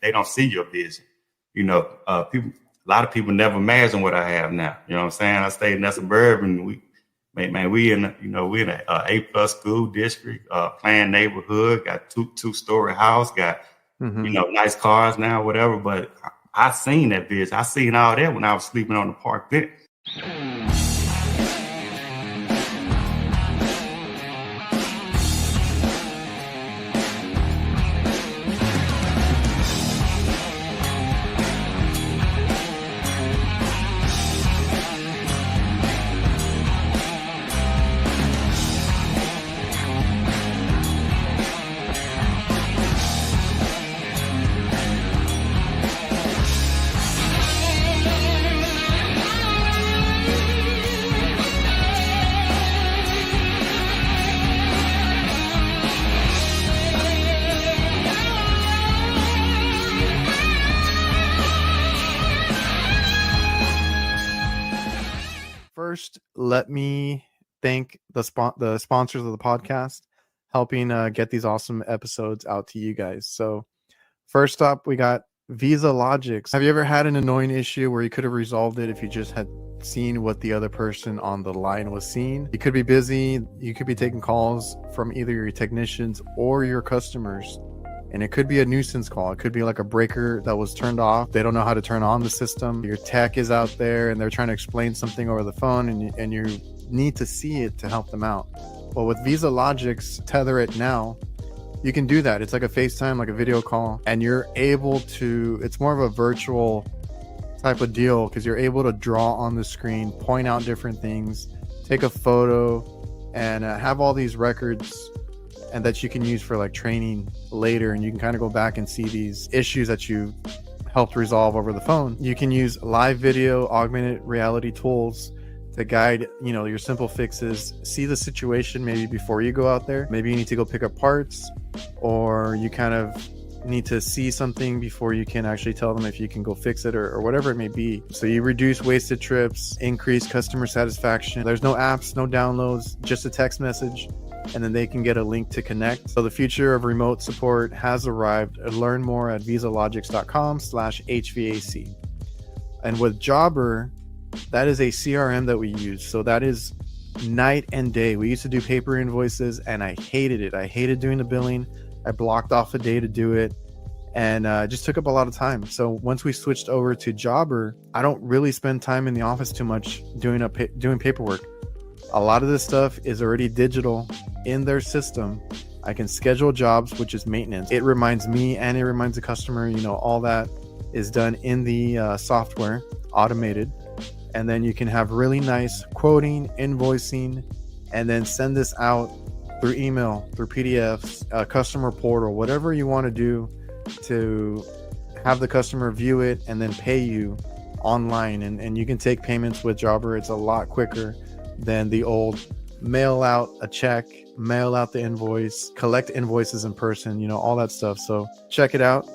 they don't see your vision. A lot of people never imagine what I have now. You know what I'm saying? I stayed in that suburban. We in a A+ school district, planned neighborhood, got two-story house, got nice cars now, whatever. But I seen that vision. I seen all that when I was sleeping on the park bench. First, let me thank the sponsors of the podcast, helping get these awesome episodes out to you guys. So first up, we got VIZALOGIX. Have you ever had an annoying issue where you could have resolved it if you just had seen what the other person on the line was seeing? You could be busy, you could be taking calls from either your technicians or your customers, and it could be a nuisance call. It could be like a breaker that was turned off. They don't know how to turn on the system. Your tech is out there and they're trying to explain something over the phone, and you need to see it to help them out. Well, with VIZALOGIX Tether It Now, you can do that. It's like a FaceTime, like a video call, and you're able to, it's more of a virtual type of deal because you're able to draw on the screen, point out different things, take a photo, and have all these records and that you can use for like training later, and you can kind of go back and see these issues that you helped resolve over the phone. You can use live video, augmented reality tools to guide, your simple fixes, see the situation maybe before you go out there. Maybe you need to go pick up parts, or you kind of need to see something before you can actually tell them if you can go fix it or whatever it may be. So you reduce wasted trips, increase customer satisfaction. There's no apps, no downloads, just a text message, and then they can get a link to connect. So the future of remote support has arrived. Learn more at VIZALOGIX.com/HVAC. And with Jobber, that is a CRM that we use. So that is night and day. We used to do paper invoices and I hated it. I hated doing the billing. I blocked off a day to do it, and it just took up a lot of time. So once we switched over to Jobber, I don't really spend time in the office too much doing paperwork. A lot of this stuff is already digital in their system. I can schedule jobs, which is maintenance. It reminds me and it reminds the customer, all that is done in the software, automated. And then you can have really nice quoting, invoicing, and then send this out through email, through PDFs, customer portal, whatever you want to do to have the customer view it and then pay you online. And you can take payments with Jobber. It's a lot quicker than the old mail out a check, mail out the invoice, collect invoices in person, all that stuff. So check it out.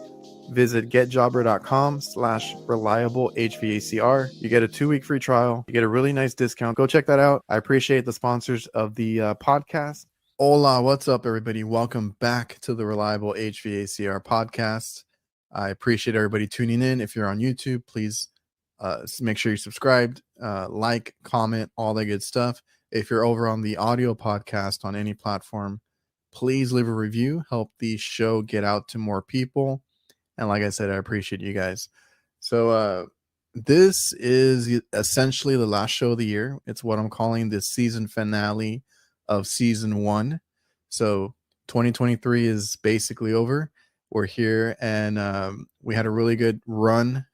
Visit getjobber.com/reliablehvacr. You get a 2-week free trial. You get a really nice discount. Go check that out. I appreciate the sponsors of the podcast. Hola, what's up, everybody? Welcome back to the Reliable HVACR podcast. I appreciate everybody tuning in. If you're on YouTube, please make sure you're subscribed, like, comment, all that good stuff. If you're over on the audio podcast on any platform, please leave a review. Help the show get out to more people. And like I said, I appreciate you guys. So this is essentially the last show of the year. It's what I'm calling the season finale of season 1. So 2023 is basically over. We're here, and we had a really good run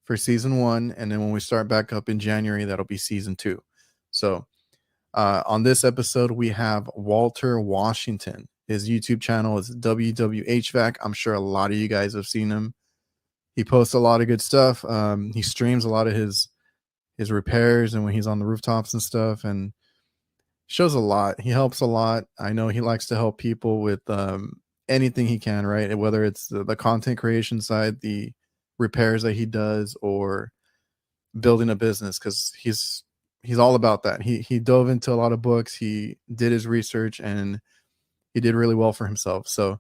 for season 1. And then when we start back up in January, that'll be season 2. So on this episode, we have Walter Washington. His YouTube channel is WWHVAC. I'm sure a lot of you guys have seen him. He posts a lot of good stuff. He streams a lot of his repairs and when he's on the rooftops and stuff, and shows a lot. He helps a lot. I know he likes to help people with anything he can, right? Whether it's the content creation side, the repairs that he does, or building a business, because he's all about that. He dove into a lot of books. He did his research, and he did really well for himself. So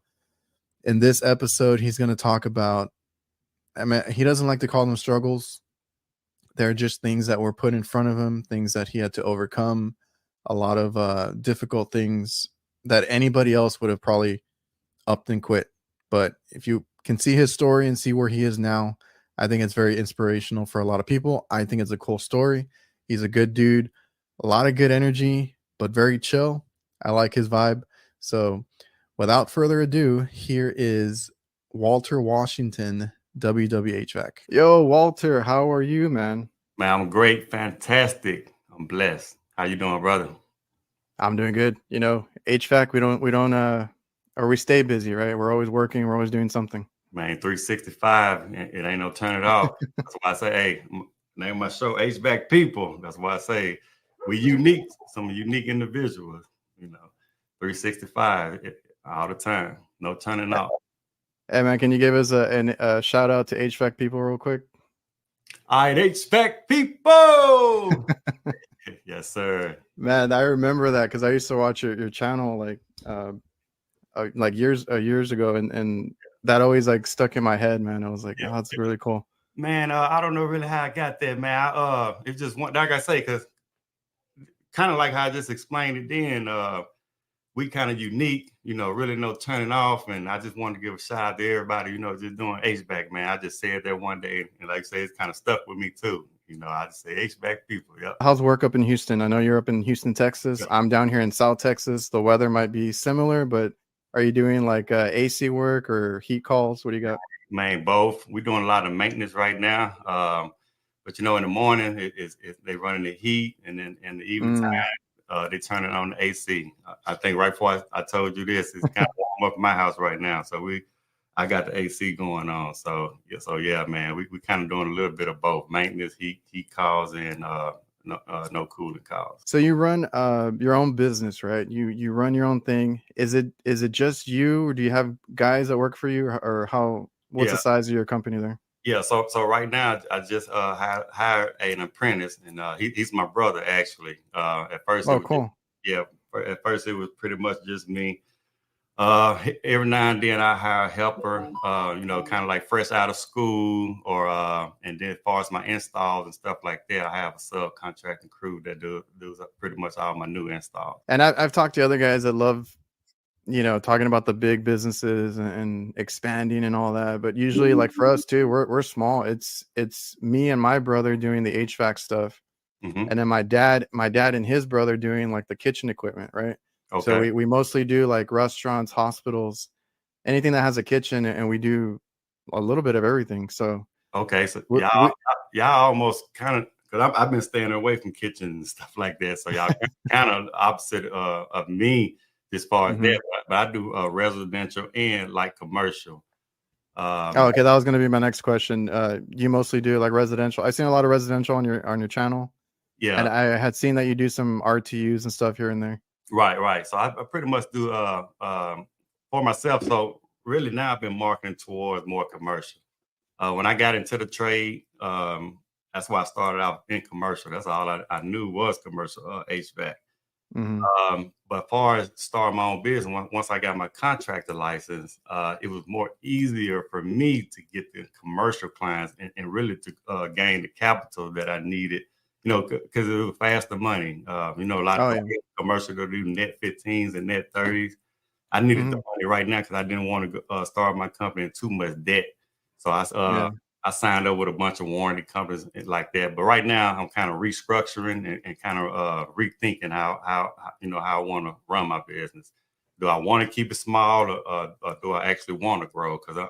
in this episode, he's going to talk about I mean, he doesn't like to call them struggles. They're just things that were put in front of him, things that he had to overcome, a lot of difficult things that anybody else would have probably upped and quit. But if you can see his story and see where he is now, I think it's very inspirational for a lot of people. I think it's a cool story. He's a good dude, a lot of good energy, but very chill. I like his vibe. So without further ado, here is Walter Washington, WWHVAC. Yo, Walter, how are you, man? Man, I'm great, fantastic. I'm blessed. How you doing, brother? I'm doing good. You know, HVAC, or we stay busy, right? We're always working, we're always doing something. Man, 365, it ain't no turn it off. That's why I say, hey, name of my show, HVAC People. That's why I say we unique, some unique individuals, 365 all the time. No turning off. Hey, man, can you give us a shout out to HVAC People real quick? All right, HVAC People. Yes, sir. Man, I remember that because I used to watch your channel like years ago, and that always like stuck in my head, man. I was like, oh, that's really cool. Man, I don't know really how I got that, man. It just one, like I say, because kind of like how I just explained it then, we kind of unique, really no turning off. And I just wanted to give a shout out to everybody, just doing HVAC, man. I just said that one day, and like I say, it's kind of stuck with me too. I just say HVAC People. Yep. How's work up in Houston? I know you're up in Houston, Texas. Yep. I'm down here in South Texas. The weather might be similar, but are you doing like AC work or heat calls? What do you got? Man, both. We're doing a lot of maintenance right now. But in the morning, they running the heat, and then in the evening time, they turn it on the AC. I think right before I told you this, it's kind of warm up in my house right now. So I got the AC going on. So yeah, man, we kind of doing a little bit of both maintenance, heat calls, and no cooling calls. So you run your own business, right? You run your own thing. Is it just you, or do you have guys that work for you, or what's the size of your company there? Yeah, so right now I just hired an apprentice, and he's my brother actually. At first, cool. At first it was pretty much just me. Every now and then I hire a helper, kind of like fresh out of school, or and then as far as my installs and stuff like that, I have a subcontracting crew that does pretty much all my new installs. And I've talked to other guys that love, talking about the big businesses and expanding and all that. But usually, like for us too, we're small. It's me and my brother doing the HVAC stuff, and then my dad and his brother doing like the kitchen equipment, right? Okay. So we mostly do like restaurants, hospitals, anything that has a kitchen, and we do a little bit of everything. So so y'all almost kind of, because I've been staying away from kitchens and stuff like that. So y'all kind of opposite of me as far as that. But I do residential and like commercial. Okay, that was going to be my next question. You mostly do like residential. I've seen a lot of residential on your channel. Yeah, and I had seen that you do some RTUs and stuff here and there. Right. So I pretty much do for myself. So really now I've been marketing towards more commercial. When I got into the trade, that's why I started out in commercial. That's all I knew was commercial HVAC. But as far as starting my own business, once I got my contractor license, it was more easier for me to get the commercial clients and really to gain the capital that I needed. Because it was faster money. A lot of commercial to do net 15s and net 30s. I needed the money right now because I didn't want to start my company in too much debt. So I signed up with a bunch of warranty companies like that. But right now I'm kind of restructuring and kind of rethinking how I want to run my business. Do I want to keep it small or do I actually want to grow? Because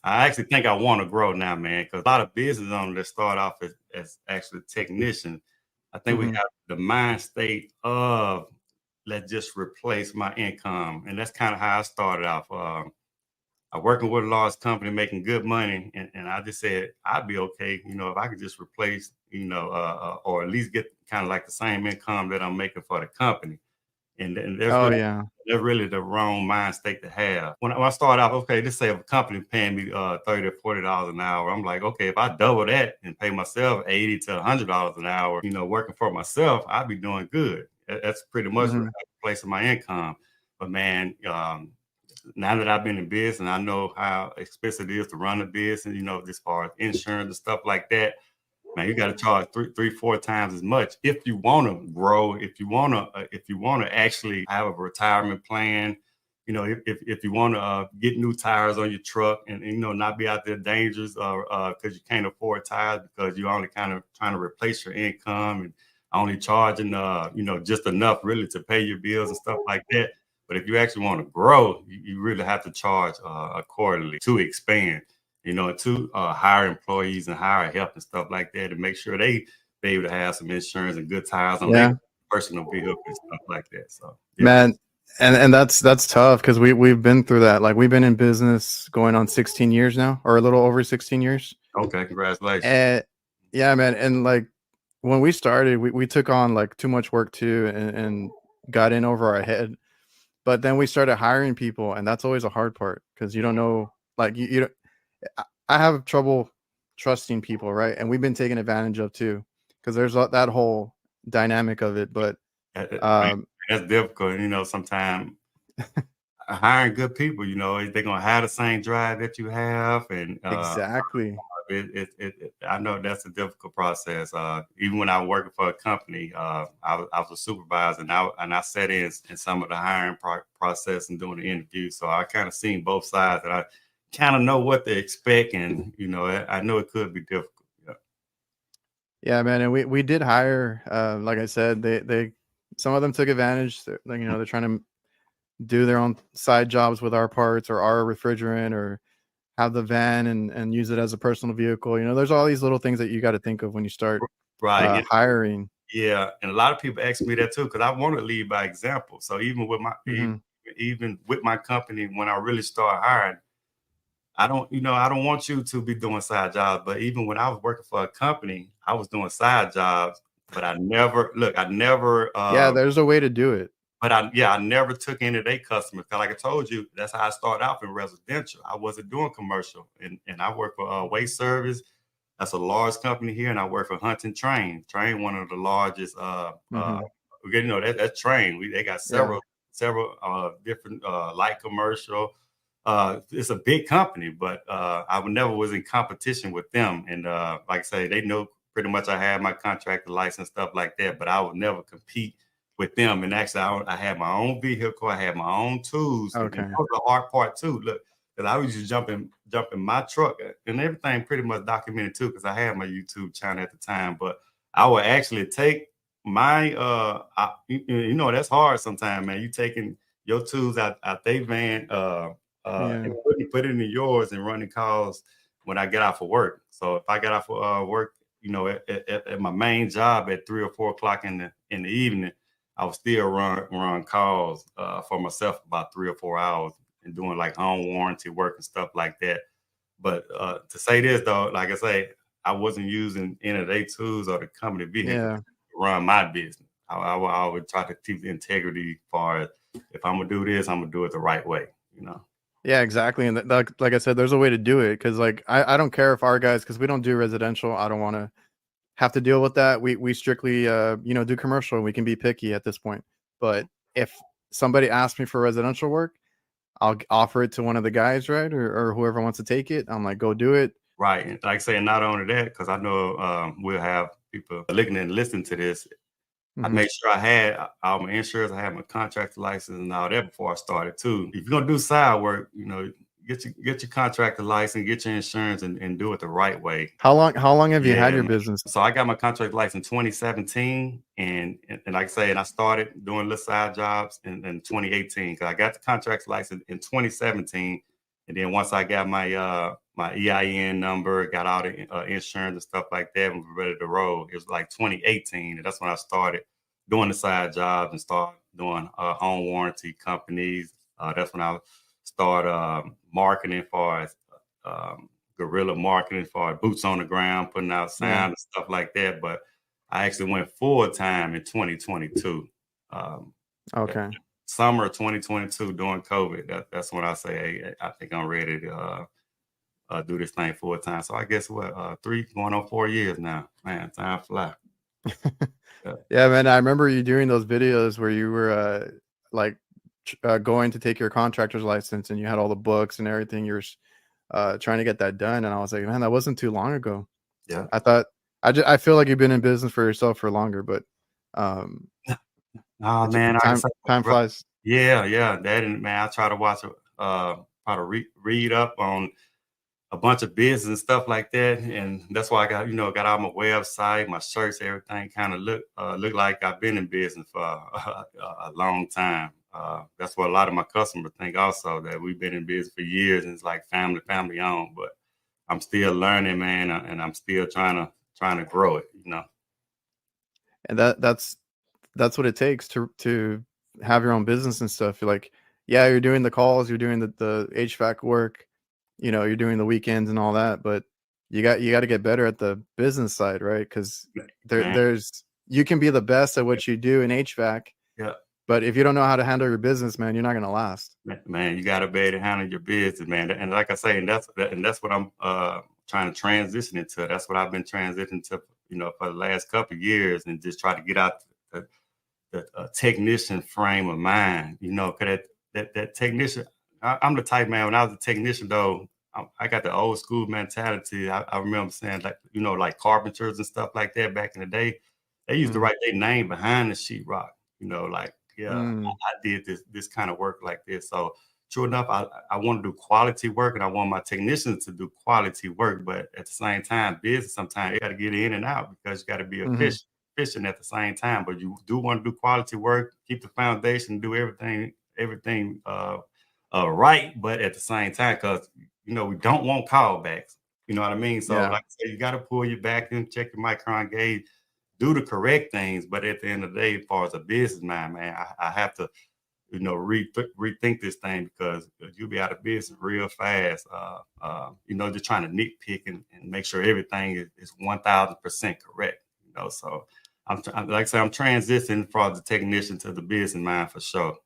I actually think I want to grow now, man, because a lot of business owners that start off as actually technicians, I think we have the mind state of let's just replace my income. And that's kind of how I started off. I'm working with a large company making good money. And I just said, I'd be okay, if I could just replace, or at least get kind of like the same income that I'm making for the company. And there's really the wrong mind state to have. When I start off, okay, let's say if a company paying me $30 or $40 an hour, I'm like, okay, if I double that and pay myself $80 to $100 an hour, working for myself, I'd be doing good. That's pretty much replacing my income. But man, now that I've been in business, and I know how expensive it is to run a business, you know, as far as insurance and stuff like that. Man, you got to charge three, 4 times as much if you want to grow. If you want to actually have a retirement plan, you know, if you want to get new tires on your truck and you know not be out there dangerous because you can't afford tires because you're only kind of trying to replace your income and only charging you know just enough really to pay your bills and stuff like that. But if you actually want to grow, you really have to charge accordingly to expand. You know, to hire employees and hire help and stuff like that to make sure they be able to have some insurance and good tires on their personal vehicle and stuff like that. So yeah. Man, and that's tough because we've been through that. Like we've been in business going on 16 years now, or a little over 16 years. Okay, congratulations. And yeah, man, and like when we started, we took on like too much work too, and got in over our head. But then we started hiring people, and that's always a hard part because you don't know, like you don't. I have trouble trusting people, right? And we've been taken advantage of too, because there's that whole dynamic of it. But that's difficult, you know. Sometimes hiring good people, you know, they're gonna have the same drive that you have, and exactly. I know that's a difficult process. Even when I was working for a company, I was a supervisor, and I sat in some of the hiring process and doing the interview. So I kind of seen both sides, and I kind of know what to expect, and you know, I know it could be difficult. Yeah, man, and we did hire. Like I said, they some of them took advantage. You know, they're trying to do their own side jobs with our parts or our refrigerant or have the van and use it as a personal vehicle. You know, there's all these little things that you got to think of when you start hiring. Yeah, and a lot of people ask me that too because I want to lead by example. So even with my even with my company, when I really start hiring, I don't want you to be doing side jobs. But even when I was working for a company, I was doing side jobs. But I never yeah, there's a way to do it. But I never took any of their customers. Cause like I told you, that's how I started out in residential. I wasn't doing commercial. And I work for Waste Service. That's a large company here. And I work for Hunting Train. Train, one of the largest, you know, that's Train. They got several different light commercial. It's a big company, but I never was in competition with them. And like I say, they know pretty much I had my contractor license, stuff like that, but I would never compete with them. And actually, I had my own vehicle. I had my own tools. Okay. And that was the hard part too. Look, because I was just jumping my truck and everything pretty much documented too, because I had my YouTube channel at the time. But I would actually take my, you know, that's hard sometimes, man. You taking your tools out their van and put it in yours and running calls when I get out for work. So if I got out for work, you know, at my main job at 3 or 4 o'clock in the evening, I would still run calls for myself about 3 or 4 hours and doing like home warranty work and stuff like that. But to say this though, like I say, I wasn't using any of their tools or the company vehicle to run my business. I would try to keep the integrity as far as if I'm gonna do this, I'm gonna do it the right way, you know. Yeah, exactly. And like I said, there's a way to do it because like I don't care if our guys, because we don't do residential. I don't want to have to deal with that. We strictly you know, do commercial. We can be picky at this point. But if somebody asks me for residential work, I'll offer it to one of the guys, right? Or whoever wants to take it. I'm like, go do it. Right. And like I say, not only that, because I know we'll have people looking and listening to this. I made sure I had all my insurance, I had my contractor license and all that before I started too. If you're gonna do side work, you know, get your contractor license, get your insurance, and do it the right way. How long have you had your business? So I got my contract license in 2017, and like I say, and I started doing little side jobs in 2018. Because I got the contract license in 2017, and then once I got my my EIN number, got all the insurance and stuff like that, and was ready to roll. It was like 2018, and that's when I started doing the side jobs and started doing home warranty companies. That's when I started marketing for guerrilla marketing for boots on the ground, putting out sound and stuff like that. But I actually went full time in 2022. Okay. Summer of 2022 during COVID. That's when I say, hey, I think I'm ready to do this thing full time. So I guess 3 going on 4 years now. Man, time fly. Yeah, man. I remember you doing those videos where you were like going to take your contractor's license, and you had all the books and everything. You're trying to get that done, and I was like, man, that wasn't too long ago. Yeah. I thought I feel like you've been in business for yourself for longer, but Oh man, like I said, time bro, flies. yeah, that and man, I try to watch try to read up on a bunch of business and stuff like that, and that's why I got all my website, my shirts, everything kind of look like I've been in business for a long time. That's what a lot of my customers think also, that we've been in business for years and it's like family owned. But I'm still learning, man, and I'm still trying to grow it. And that's what it takes to have your own business and stuff. You're like, yeah, you're doing the calls, you're doing the HVAC work, you're doing the weekends and all that, but you got to get better at the business side, right? Because Man, there's you can be the best at what you do in HVAC, yeah. but if you don't know how to handle your business, man, you're not gonna last. Man, you got to be able to handle your business, man. And like I say, and that's what I'm trying to transition into. That's what I've been transitioning to, for the last couple of years, and just try to get out the technician frame of mind. Because that technician, I'm the type, man. When I was a technician, though, I got the old school mentality. I remember saying, like carpenters and stuff like that back in the day. They used to write their name behind the sheetrock. Like, yeah, I did this kind of work like this. So true enough, I want to do quality work, and I want my technicians to do quality work. But at the same time, business, sometimes you got to get in and out because you got to be efficient at the same time. But you do want to do quality work, keep the foundation, do everything right. But at the same time, because we don't want callbacks. You know what I mean? So like I said, you got to pull your back and check your micron gauge, do the correct things. But at the end of the day, as far as a businessman, man, I have to, rethink this thing, because you'll be out of business real fast. Just trying to nitpick and make sure everything is 1000% correct. So I'm like I said, I'm transitioning from the technician to the businessman for sure.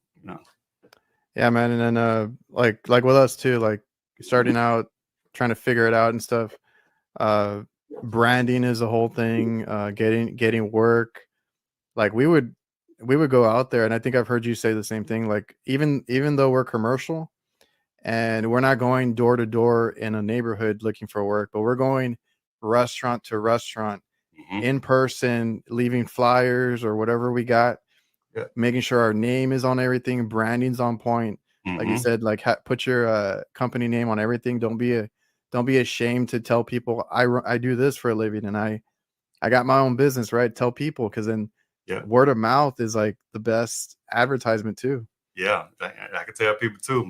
Yeah, man. And then like with us too, like starting out, trying to figure it out and stuff. Branding is a whole thing. Getting work. Like we would go out there, and I think I've heard you say the same thing. Like even though we're commercial and we're not going door to door in a neighborhood looking for work, but we're going restaurant to restaurant in person, leaving flyers or whatever we got, making sure our name is on everything, branding's on point. Like you said, like put your company name on everything. Don't be ashamed to tell people I do this for a living, and I got my own business, right? Tell people, because then word of mouth is like the best advertisement too. Yeah, I can tell people too.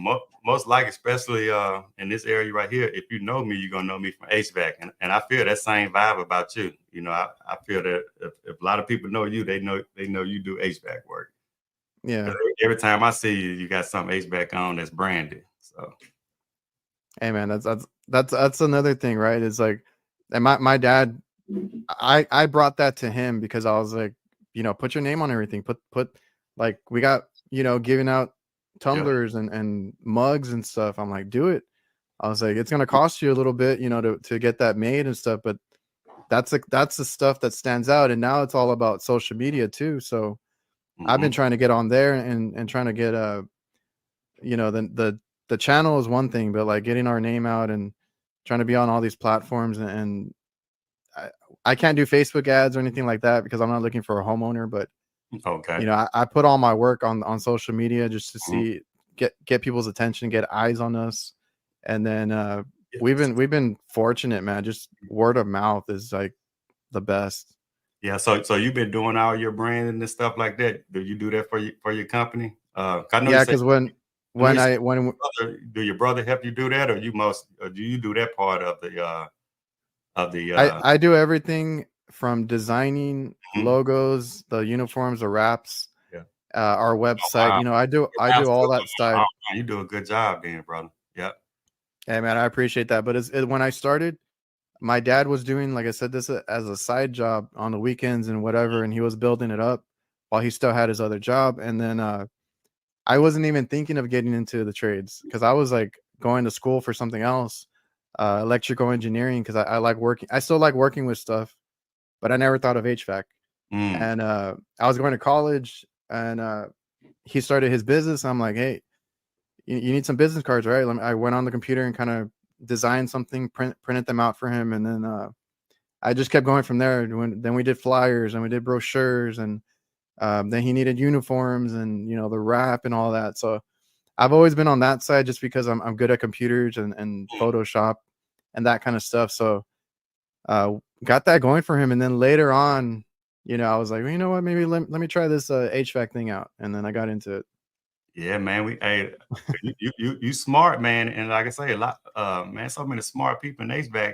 Most likely, especially in this area right here, if you know me, you're gonna know me from HVAC, and I feel that same vibe about you. I feel that if a lot of people know you, they know you do HVAC work. Yeah. Every time I see you, you got something HVAC on that's branded. So, hey man, that's another thing, right? It's like, and my dad, I brought that to him because I was like, put your name on everything. Put like we got giving out tumblers and mugs and stuff. I'm like, do it. I was like, it's gonna cost you a little bit, to get that made and stuff, but that's the stuff that stands out. And now it's all about social media too. So I've been trying to get on there and trying to get the channel is one thing, but like getting our name out and trying to be on all these platforms. And I can't do Facebook ads or anything like that because I'm not looking for a homeowner, but okay, I put all my work on social media just to see, get people's attention, get eyes on us. And then we've been fortunate, man. Just word of mouth is like the best. Yeah, so you've been doing all your branding and stuff like that. Do you do that for your company? I know you Yeah, say, because when do your brother help you do that, or do you do that part of the I do everything from designing logos, the uniforms, the wraps, our website. wow. I do all that stuff. Oh, you do a good job then, brother. Yeah. Hey man, I appreciate that. But when I started, my dad was doing, like I said, this as a side job on the weekends and whatever, and he was building it up while he still had his other job. And then I wasn't even thinking of getting into the trades because I was like going to school for something else, electrical engineering, because I like working. I still like working with stuff, but I never thought of HVAC. And I was going to college, and he started his business. I'm like, hey, you need some business cards, right? I went on the computer and kind of designed something, printed them out for him, and then I just kept going from there. Then we did flyers and we did brochures, and then he needed uniforms and the wrap and all that. So I've always been on that side just because I'm good at computers and Photoshop and that kind of stuff. So got that going for him, and then later on, I was like, well, you know what, maybe let me try this HVAC thing out, and then I got into it. Yeah, man. You smart, man, and like I say, a lot, man. So many smart people in HVAC,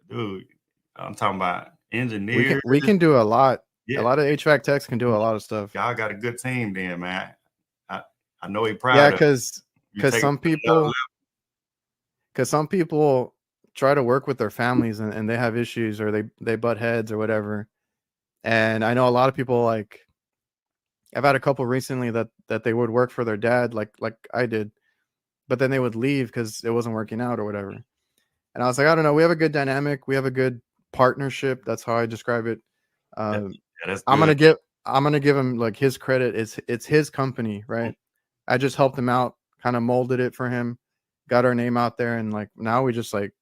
dude. I'm talking about engineers. We can do a lot. Yeah, A lot of HVAC techs can do a lot of stuff. y'all got a good team, then, man. I I know he Yeah, proud of you. because Take it some to another level. people try to work with their families and they have issues, or they butt heads or whatever. And I know a lot of people, like, I've had a couple recently that they would work for their dad, like I did, but then they would leave because it wasn't working out or whatever. And I was like, I don't know. We have a good dynamic. We have a good partnership. That's how I describe it. Yeah, Um, that's I'm good. gonna give him like his credit. It's his company, right? I just helped him out, kind of molded it for him, got our name out there, and like now we just like,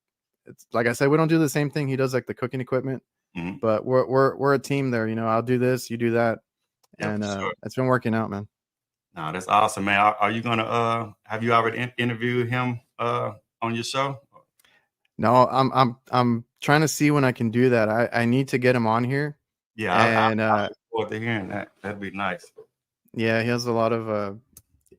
it's like I said, we don't do the same thing. He does like the cooking equipment, Mhm. but we're a team there. I'll do this, you do that, Yeah, and for sure. it's been working out, man. No, that's awesome, man. Are you gonna have you already interviewed him on your show? No, I'm trying to see when I can do that. I need to get him on here, Yeah, and I look forward to hearing that. That'd be nice. yeah, he has a lot of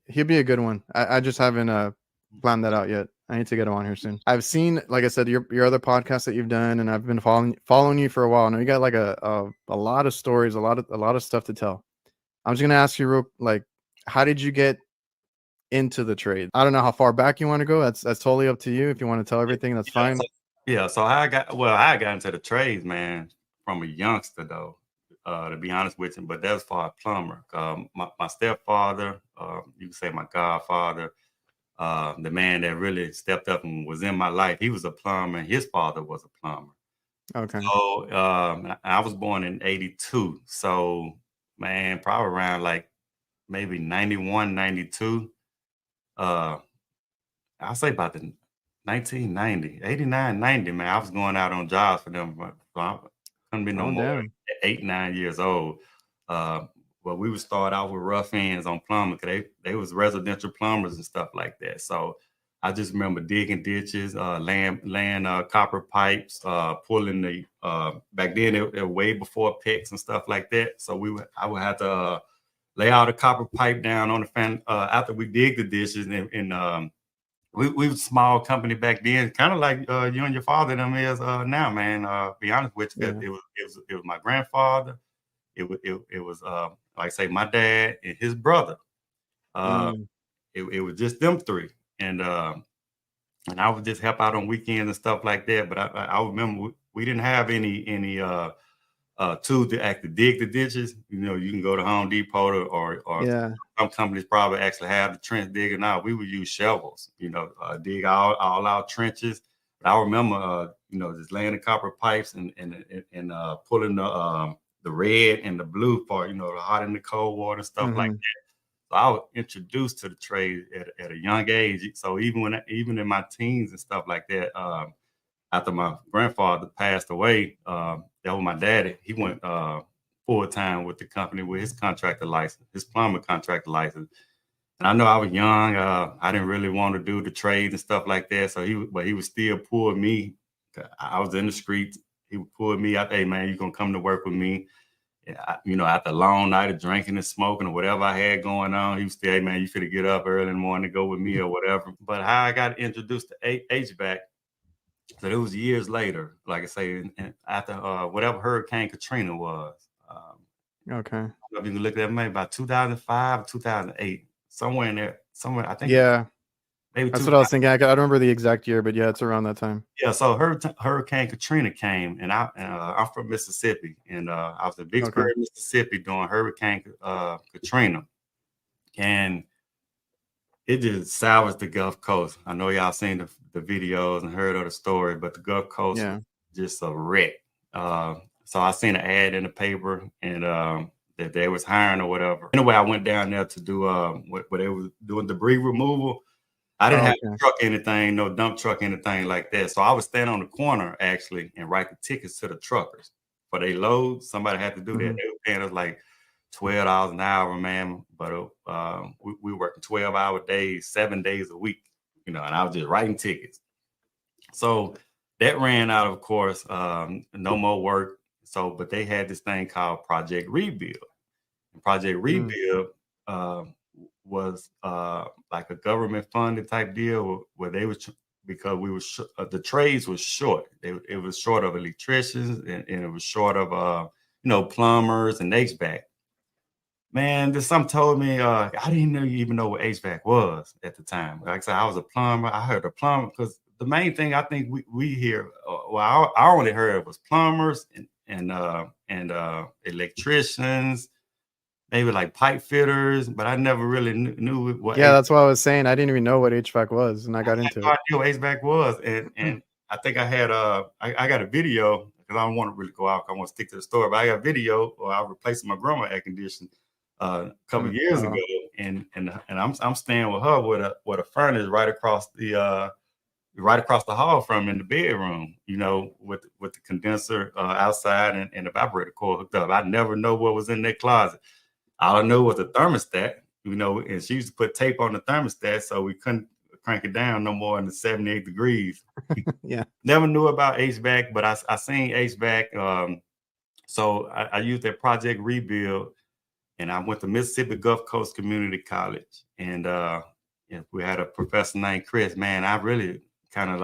he'll be a good one. I just haven't planned that out yet. I need to get him on here soon. I've seen, like I said, your other podcasts that you've done, and I've been following you for a while now. You got like a lot of stories, a lot of stuff to tell. I'm just gonna ask you like, how did you get into the trade? I don't know how far back you want to go. That's totally up to you. If you want to tell everything, that's Yeah, fine. so I got into the trades, man, from a youngster though. To be honest with you, but that's for a plumber. My stepfather, you can say my godfather, the man that really stepped up and was in my life. He was a plumber. His father was a plumber. Okay. So I was born in '82. So man, probably around like maybe 91, 92. Uh, I'll say about the 1990, 89, 90, man. I was going out on jobs for them. But I couldn't be no Oh, more than damn. 8, 9 years old. Uh, but we would start out with rough ends on plumbing because they was residential plumbers and stuff like that. So I just remember digging ditches, laying copper pipes, pulling the back then it way before PEX and stuff like that. So I would have to lay out a copper pipe down on the fan after we dig the dishes and we was a small company back then, kind of like you and your father them is now, man. Be honest with you, 'cause Yeah. it was my grandfather. It was like I say my dad and his brother. Uh, Mm. it was just them three, and I would just help out on weekends and stuff like that. But I remember we didn't have any tools to actually dig the ditches. You can go to Home Depot or Yeah. some companies probably actually have the trench digger now. We would use shovels, dig all our trenches. But I remember, just laying the copper pipes and pulling the red and the blue part, the hot and the cold water stuff like Mm-hmm. that. So I was introduced to the trade at a young age. So even in my teens and stuff like that, after my grandfather passed away, that was my daddy. He went full time with the company with his contractor license, his plumber contractor license. And I know I was young. I didn't really want to do the trades and stuff like that. So he would still pull me. I was in the streets. He would pull me out. Hey man, you gonna come to work with me? After a long night of drinking and smoking or whatever I had going on, he would say, hey man, you finna get up early in the morning to go with me or whatever. But how I got introduced to HVAC, so it was years later, like I say, and after whatever Hurricane Katrina was. Okay. I don't know if you can look at that, maybe about 2005, 2008, somewhere in there. Somewhere, I think Yeah. maybe That's 2000. what I was thinking. I don't remember the exact year, but yeah, it's around that time. Yeah, so Hurricane Katrina came, and I'm from Mississippi, and I was in Okay. Vicksburg, Mississippi during Hurricane Katrina, and it just salvaged the Gulf Coast. I know y'all seen the videos and heard of the story, but the Gulf Coast was Yeah. just a wreck. So I seen an ad in the paper, and that they was hiring or whatever. Anyway, I went down there to do what they was doing, debris removal. I didn't have a truck, anything, no dump truck, anything like that. So I was standing on the corner actually and write the tickets to the truckers for their loads. Somebody had to do that. They were paying us like $12 an hour, man. But we working 12-hour days, 7 days a week, you know, and I was just writing tickets. So that ran out, of course, no more work. So, but they had this thing called Project Rebuild. And Project Rebuild was like a government funded type deal where they was, because we were the trades was short. It was short of electricians and it was short of you know, plumbers and HVAC. Man, there's some told me I didn't even know what HVAC was at the time. Like I said, I was a plumber. I heard a plumber because the main thing I think we hear, well, I only heard was plumbers and electricians, maybe like pipe fitters, but I never really knew what. Yeah, that's what I was saying. I didn't even know what HVAC was, and I got into it. I had no idea what HVAC was, and I think I had I got a video because I don't want to really go out. I want to stick to the story, but I got a video where I replaced my grandma's air conditioner a couple years ago, and I'm staying with her with a furnace right across the hall from in the bedroom, you know, with the condenser outside and the evaporator coil hooked up. I never know what was in that closet. All I knew was the thermostat, you know, and she used to put tape on the thermostat so we couldn't crank it down no more than 78 degrees. Yeah. Never knew about HVAC, but I seen HVAC. So I used that Project Rebuild, and I went to Mississippi Gulf Coast Community College. And we had a professor named Chris. Man, I really kind of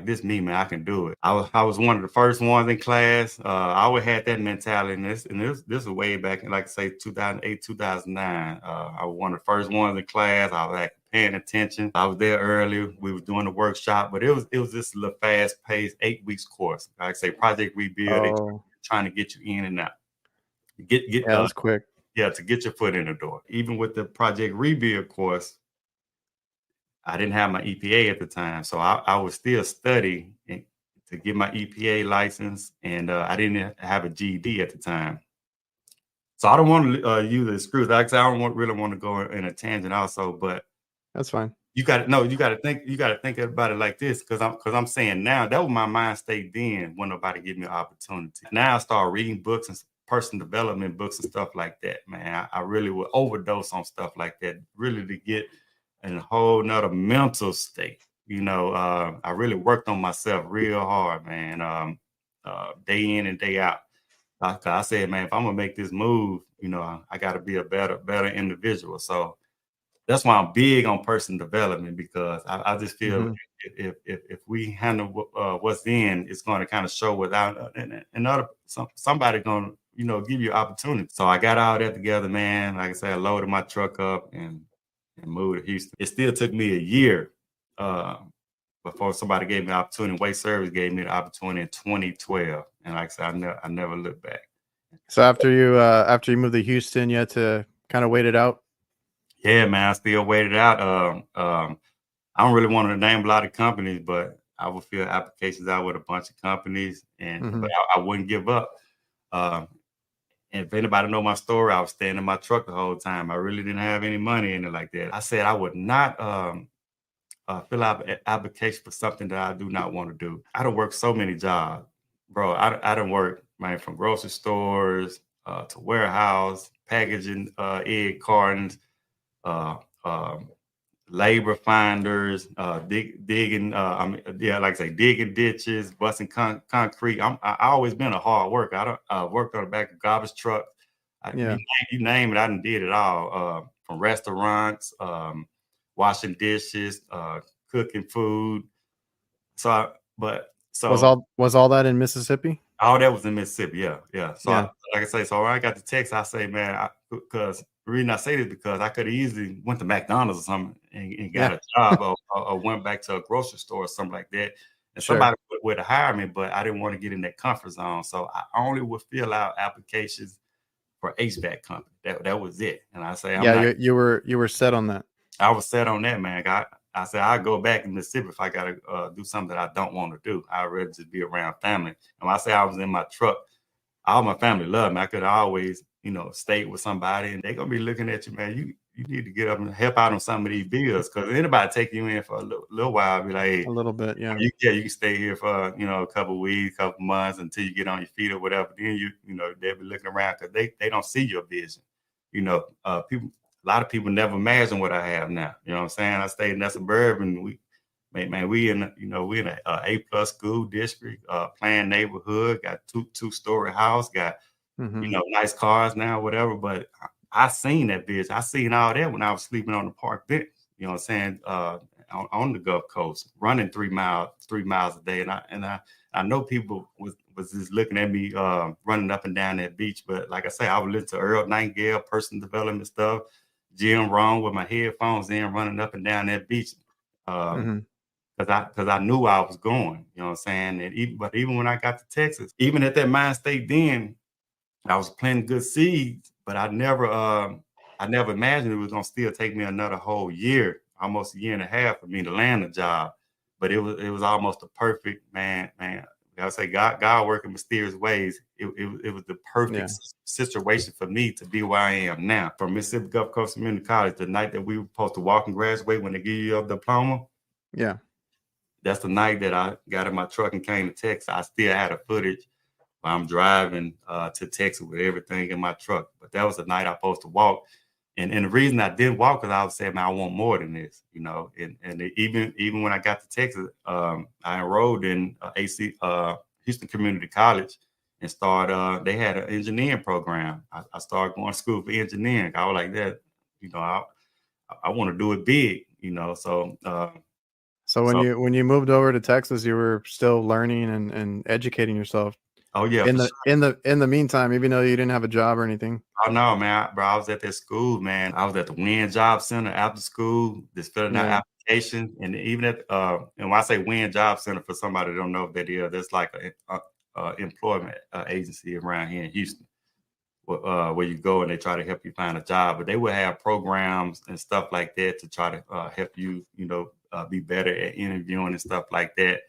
this me, man, I can do it. I was one of the first ones in class. I always had that mentality, and this was way back in, like I say, 2008, 2009. I was one of the first ones in class. I was paying attention. I was there early. We were doing the workshop, but it was this little fast-paced 8 weeks course. Like I say, Project Rebuild, trying to get you in and out. That was quick. Yeah, to get your foot in the door. Even with the Project Rebuild course, I didn't have my EPA at the time, so I was still studying to get my EPA license, and I didn't have a GED at the time. So I don't want to use the excuse. Like I said, I don't really want to go in a tangent also, but that's fine. You got to think about it like this, because I'm saying now that was my mind state then when nobody gave me an opportunity. Now I start reading books and personal development books and stuff like that. Man, I really would overdose on stuff like that, really to get in a whole nother mental state. You know, I really worked on myself real hard, man, day in and day out. Like I said, man, if I'm gonna make this move, you know, I got to be a better individual. So that's why I'm big on personal development, because I just feel if we handle what's in, it's going to kind of show without another somebody going to, you know, give you opportunity. So I got all that together, man. Like I said, I loaded my truck up and moved to Houston. It still took me a year before somebody gave me an opportunity. Waste Service gave me the opportunity in 2012, and like I said, I never looked back. So after you moved to Houston, you had to kind of wait it out. Yeah, man, I still waited out. I don't really want to name a lot of companies, but I would fill applications out with a bunch of companies, and but I wouldn't give up. And if anybody know my story, I was staying in my truck the whole time. I really didn't have any money in it like that. I said I would not fill out an application for something that I do not want to do. I don't work so many jobs, bro. I don't work, man, from grocery stores to warehouse, packaging egg cartons, labor finders, digging, like I say, digging ditches, busting concrete. I always been a hard worker. I worked on the back of garbage truck. You name it, I done did it all. From restaurants, washing dishes, cooking food. So was all that in Mississippi? All that was in Mississippi, yeah. So like I say, so when I got the text, I say, man, because the reason I say this because I could have easily went to McDonald's or something and got a job or went back to a grocery store or something like that. And somebody would have hired me, but I didn't want to get in that comfort zone. So I only would fill out applications for HVAC company. That was it. And I say, you were set on that. I was set on that, man. I said, I'll go back to Mississippi if I got to do something that I don't want to do. I'd rather just be around family. And when I say I was in my truck, all my family loved me. I could always, state with somebody, and they're gonna be looking at you, man. You need to get up and help out on some of these bills, because anybody take you in for a little while, be like, hey, A little bit, yeah. you can stay here for a couple of weeks, couple months until you get on your feet or whatever. Then they'll be looking around because they don't see your vision. People, a lot of people never imagine what I have now. You know what I'm saying? I stayed in that suburban. We in a A+ school district, planned neighborhood, got two-story house, got nice cars now, whatever. But I seen that vision. I seen all that when I was sleeping on the park bench. You know what I'm saying? On the Gulf Coast, running 3 miles a day, and I know people was just looking at me running up and down that beach. But like I say, I was listening to Earl Nightingale, personal development stuff, Jim Rohn with my headphones in, running up and down that beach, because I knew I was going. You know what I'm saying? And even when I got to Texas, even at that mind state, then I was planting good seeds, but I never imagined it was gonna still take me another whole year, almost a year and a half, for me to land a job. But it was almost a perfect man. I say God working mysterious ways. It was the perfect situation for me to be where I am now. From Mississippi Gulf Coast Community College, the night that we were supposed to walk and graduate when they give you your diploma. Yeah. That's the night that I got in my truck and came to Texas. I still had a footage. I'm driving to Texas with everything in my truck. But that was the night I was supposed to walk. And the reason I didn't walk, because I was saying, man, I want more than this, And even when I got to Texas, I enrolled in Houston Community College and started. They had an engineering program. I started going to school for engineering. I was like that, I want to do it big, So when you moved over to Texas, you were still learning and educating yourself. Oh yeah. In the meantime, even though you didn't have a job or anything. Oh no, man, bro! I was at that school, man. I was at the Win Job Center after school, just filling out applications, and even at and when I say Win Job Center, for somebody that don't know what that is, that's like a employment agency around here in Houston, where you go and they try to help you find a job. But they would have programs and stuff like that to try to help you, be better at interviewing and stuff like that.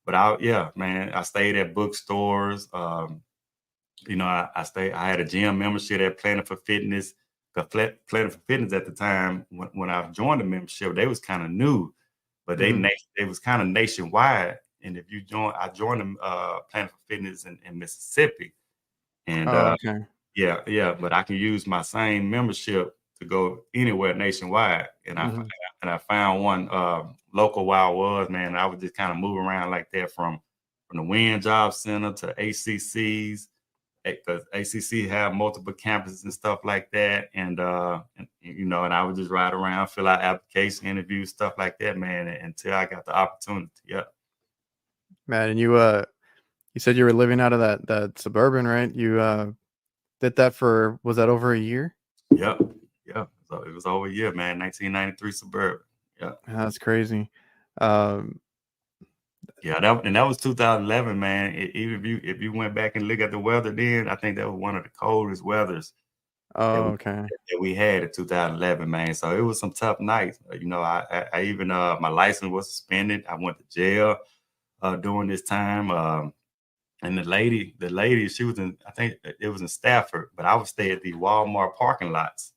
But I stayed at bookstores. I had a gym membership at Planet for Fitness. Planet for Fitness at the time, when I joined the membership, they was kind of new, but they was kind of nationwide. And if you I joined them Planet for Fitness in Mississippi. And but I can use my same membership to go anywhere nationwide. And I found one local where I was, man. I was just kind of moving around like that from the Win Job Center to ACCs, because ACC have multiple campuses and stuff like that. And I would just ride around, fill out application interviews, stuff like that, man, until I got the opportunity. Yeah. Man, and you said you were living out of that suburban, right? You did that was that over a year? Yep. Yeah. So it was over a year, man. 1993 suburban. Yeah. That's crazy. That was 2011, man. Even if you went back and look at the weather then, I think that was one of the coldest weathers that we had in 2011, man. So it was some tough nights. I even my license was suspended. I went to jail during this time. And the lady, she was I think it was in Stafford, but I would stay at the Walmart parking lots.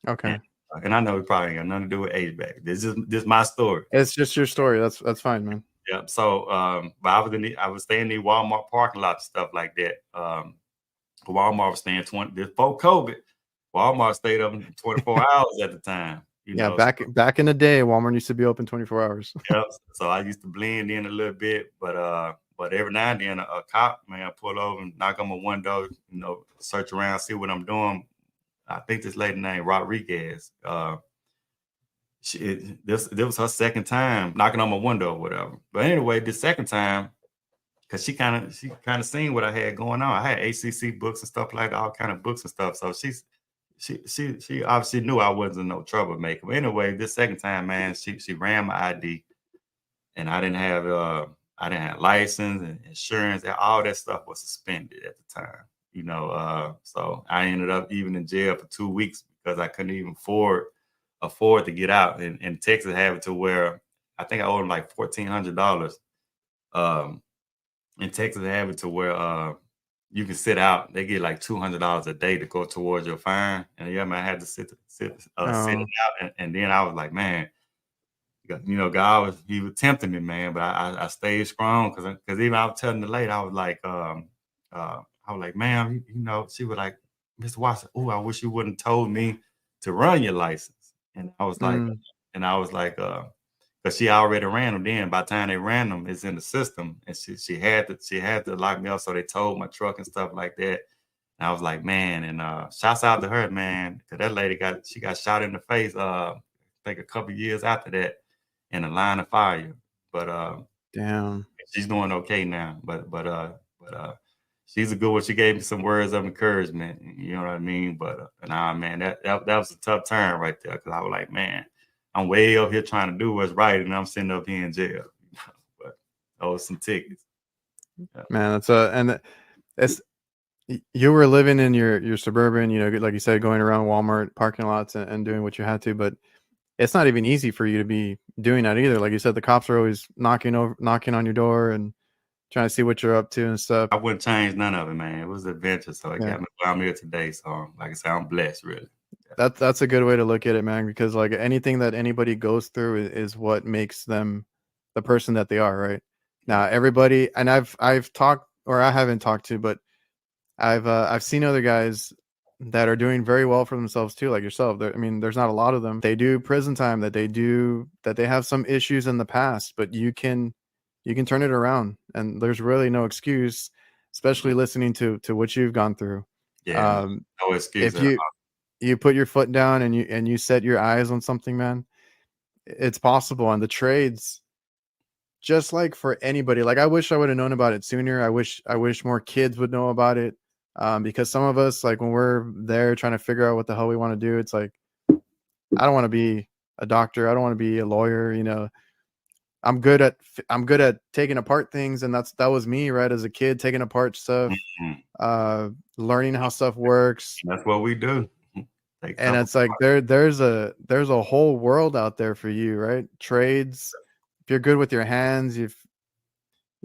Okay. And I know it probably ain't got nothing to do with HVAC. This is my story. It's just your story. That's fine, man. Yeah. So, but I was staying in the Walmart parking lot and stuff like that. Walmart was staying before COVID. Walmart stayed open 24 hours at the time. Back in the day, Walmart used to be open 24 hours. Yeah. So I used to blend in a little bit, but every now and then a cop, man, pull over and knock on my window, search around, see what I'm doing. I think this lady named Rodriguez. This was her second time knocking on my window or whatever. But anyway, the second time, because she kind of seen what I had going on. I had ACC books and stuff like that, all kind of books and stuff. So she obviously knew I wasn't no troublemaker. But anyway, this second time, man, she ran my ID, and I didn't have license and insurance. All that stuff was suspended at the time. So I ended up even in jail for 2 weeks because I couldn't even afford to get out. And Texas have it to where I think I owed them like $1,400. In Texas have it to where you can sit out. They get like $200 a day to go towards your fine. And yeah, man, I had to sit it out. And then I was like, man, God he was tempting me, man, but I stayed strong because even I was telling the lady, I was like, ma'am, she was like, Mr. Watson, oh, I wish you wouldn't told me to run your license. And I was like, because she already ran them. Then by the time they ran them, it's in the system, and she had to lock me up. So they towed my truck and stuff like that. And I was like, man, and shouts out to her, man, because that lady got shot in the face. I think a couple years after that in a line of fire. But damn, she's doing okay now. But she's a good one. She gave me some words of encouragement. You know what I mean? But nah, man, that was a tough turn right there because I was like, man, I'm way up here trying to do what's right, and I'm sitting up here in jail. But those some tickets. Yeah. Man, it's you were living in your suburban, like you said, going around Walmart parking lots and doing what you had to, but it's not even easy for you to be doing that either. Like you said, the cops are always knocking on your door and trying to see what you're up to and stuff. I wouldn't change none of it, man. It was an adventure, so it got me where I'm here today. So, like I said, I'm blessed, really. That's a good way to look at it, man, because like anything that anybody goes through is what makes them the person that they are, right? Now, everybody, and I've talked, or I haven't talked to, but I've seen other guys that are doing very well for themselves too, like yourself. I mean, there's not a lot of them. They do prison time, that they have some issues in the past, but you can turn it around, and there's really no excuse, especially listening to what you've gone through. Yeah, no excuse. If you put your foot down and you set your eyes on something, man, it's possible. And the trades, just like for anybody, like I wish I would have known about it sooner. I wish more kids would know about it. Because some of us, like when we're there trying to figure out what the hell we want to do, it's like, I don't want to be a doctor. I don't want to be a lawyer. I'm good at taking apart things. And that was me, right? As a kid, taking apart stuff, learning how stuff works. That's what we do. And it's like there's a whole world out there for you, right? Trades. If you're good with your hands, if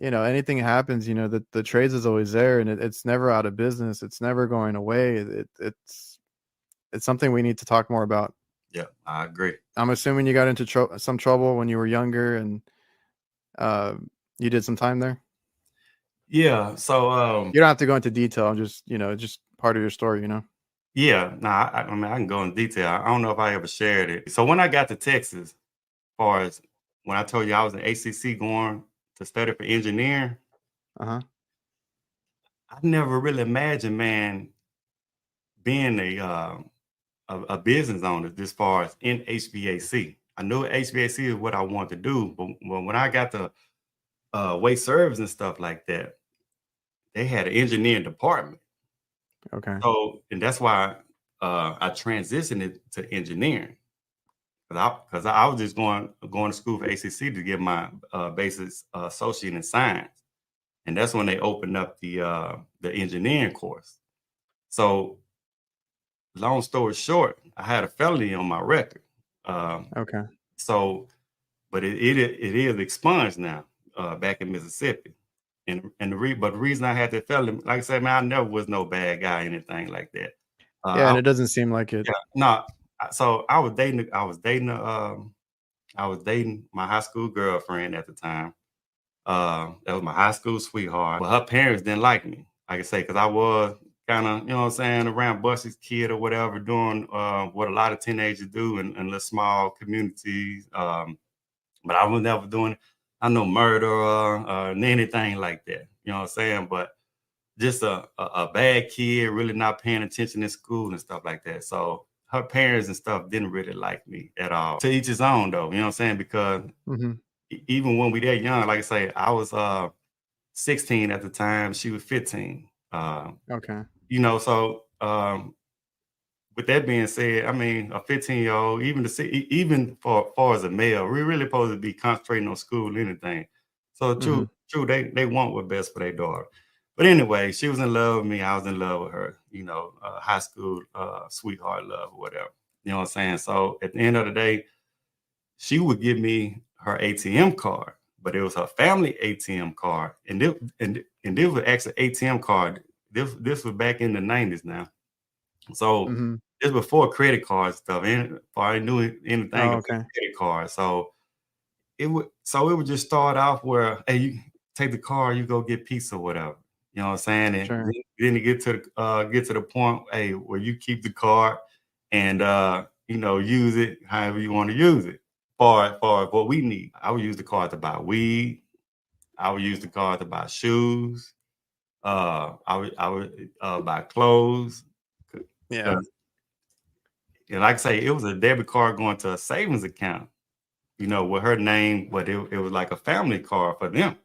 anything happens, the trades is always there, and it's never out of business. It's never going away. It's something we need to talk more about. Yeah, I agree. I'm assuming you got into some trouble when you were younger, and you did some time there. Yeah. So you don't have to go into detail. I'm just just part of your story. Yeah, I mean, I can go in detail. I don't know if I ever shared it. So when I got to Texas, as far as when I told you I was in ACC going to study for engineering, I never really imagined, man, being a business owner this far as in HVAC. I knew HVAC is what I wanted to do, but when I got to waste service and stuff like that, they had an engineering department. Okay. So, and that's why I transitioned it to engineering, because I was just going to school for ACC to get my basic associate in science, and that's when they opened up the engineering course. So, long story short, I had a felony on my record. Okay. So, but it is expunged now back in Mississippi. And the reason I had that felony, like I said, man, I never was no bad guy, anything like that. And it doesn't seem like it. Yeah, no. So I was dating my high school girlfriend at the time. That was my high school sweetheart. But her parents didn't like me, like I say, because I was kind of, what I'm saying, around Busty's kid or whatever, doing what a lot of teenagers do in little small communities. But I was never doing, I know, murder or anything like that. You know what I'm saying? But just a bad kid, really not paying attention in school and stuff like that. So her parents and stuff didn't really like me at all. To each his own, though. You know what I'm saying? Because even when we that young, like I say, I was 16 at the time. She was 15. Okay. So with that being said, I mean, a 15-year-old, even for far as a male, we're really supposed to be concentrating on school and anything. So true, they want what's best for their daughter. But anyway, she was in love with me. I was in love with her, high school sweetheart love or whatever. You know what I'm saying? So at the end of the day, she would give me her ATM card, but it was her family ATM card. And it was actually ATM card. this was back in the 90s now. So Mm-hmm. this before credit card stuff. And before I knew anything Oh, about okay. credit cards. So it would just start off where, hey, you take the car, you go get pizza or whatever. You know what I'm saying? And Sure. then you get to the point, hey, where you keep the card and use it however you want to use it. For what we need. I would use the card to buy weed. I would use the card to buy shoes. I would buy clothes. Yeah. And like I say, it was a debit card going to a savings account, with her name, but it was like a family card for them.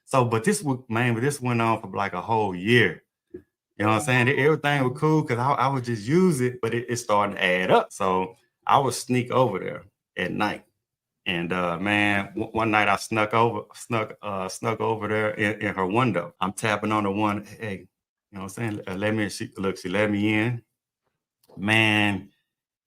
So, but this went on for like a whole year. You know what I'm saying? Everything was cool because I would just use it, but it started to add up. So I would sneak over there at night. And man, one night I snuck over there in her window. I'm tapping on the one, hey, you know what I'm saying? Let me, she let me in. Man,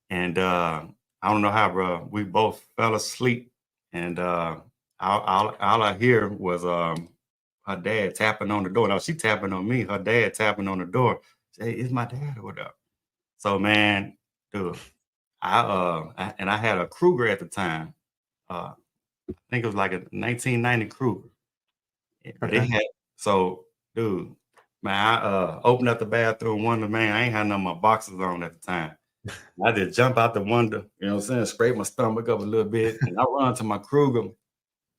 and I don't know how, bro. We both fell asleep, and all I hear was her dad tapping on the door. No, she tapping on me. Her dad tapping on the door. Say, hey, it's my dad or whatever. So man, dude, I had a Kruger at the time. I think it was like a 1990 Kruger. But Okay. dude, man, I opened up the bathroom window, man. I ain't had none of my boxes on at the time. I just jump out the window, you know what I'm saying, scrape my stomach up a little bit, and I run to my Kruger.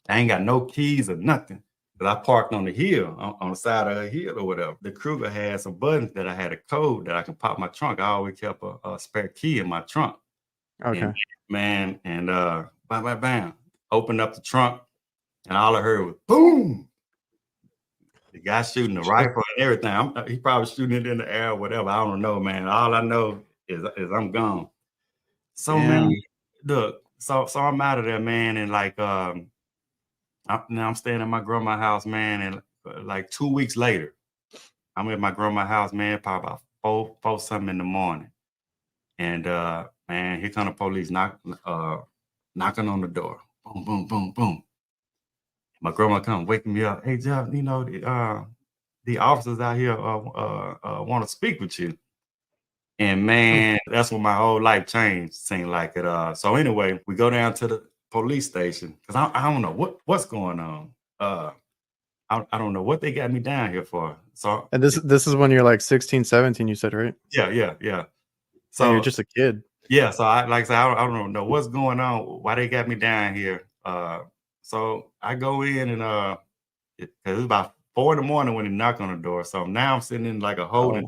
I ain't got no keys or nothing. But I parked on the hill, on the side of a hill or whatever. The Kruger had some buttons that I had a code that I can pop my trunk. I always kept a spare key in my trunk. Okay. And man, and bam, bam, opened up the trunk, and all I heard was boom. The guy shooting the rifle and everything. He probably shooting it in the air or whatever. I don't know, man. All I know is I'm gone. So Damn. man, look, so I'm out of there, man, and like now I'm staying at my grandma's house, man, and like 2 weeks later, I'm at my grandma's house, man, probably about four something in the morning, and man, here come the police knocking on the door, boom, boom, boom, boom. My grandma come waking me up. Hey, Jeff, the officers out here want to speak with you. And man, that's when my whole life changed. Seemed like it. So anyway, we go down to the police station because I don't know what's going on. I don't know what they got me down here for. So And this is when you're like 16, 17, you said, right? yeah. So you're So just a kid. yeah, so I like I said, I don't know what's going on. Why they got me down here? So I go in and it was about 4 in the morning when they knock on the door. So now I'm sitting in like a holding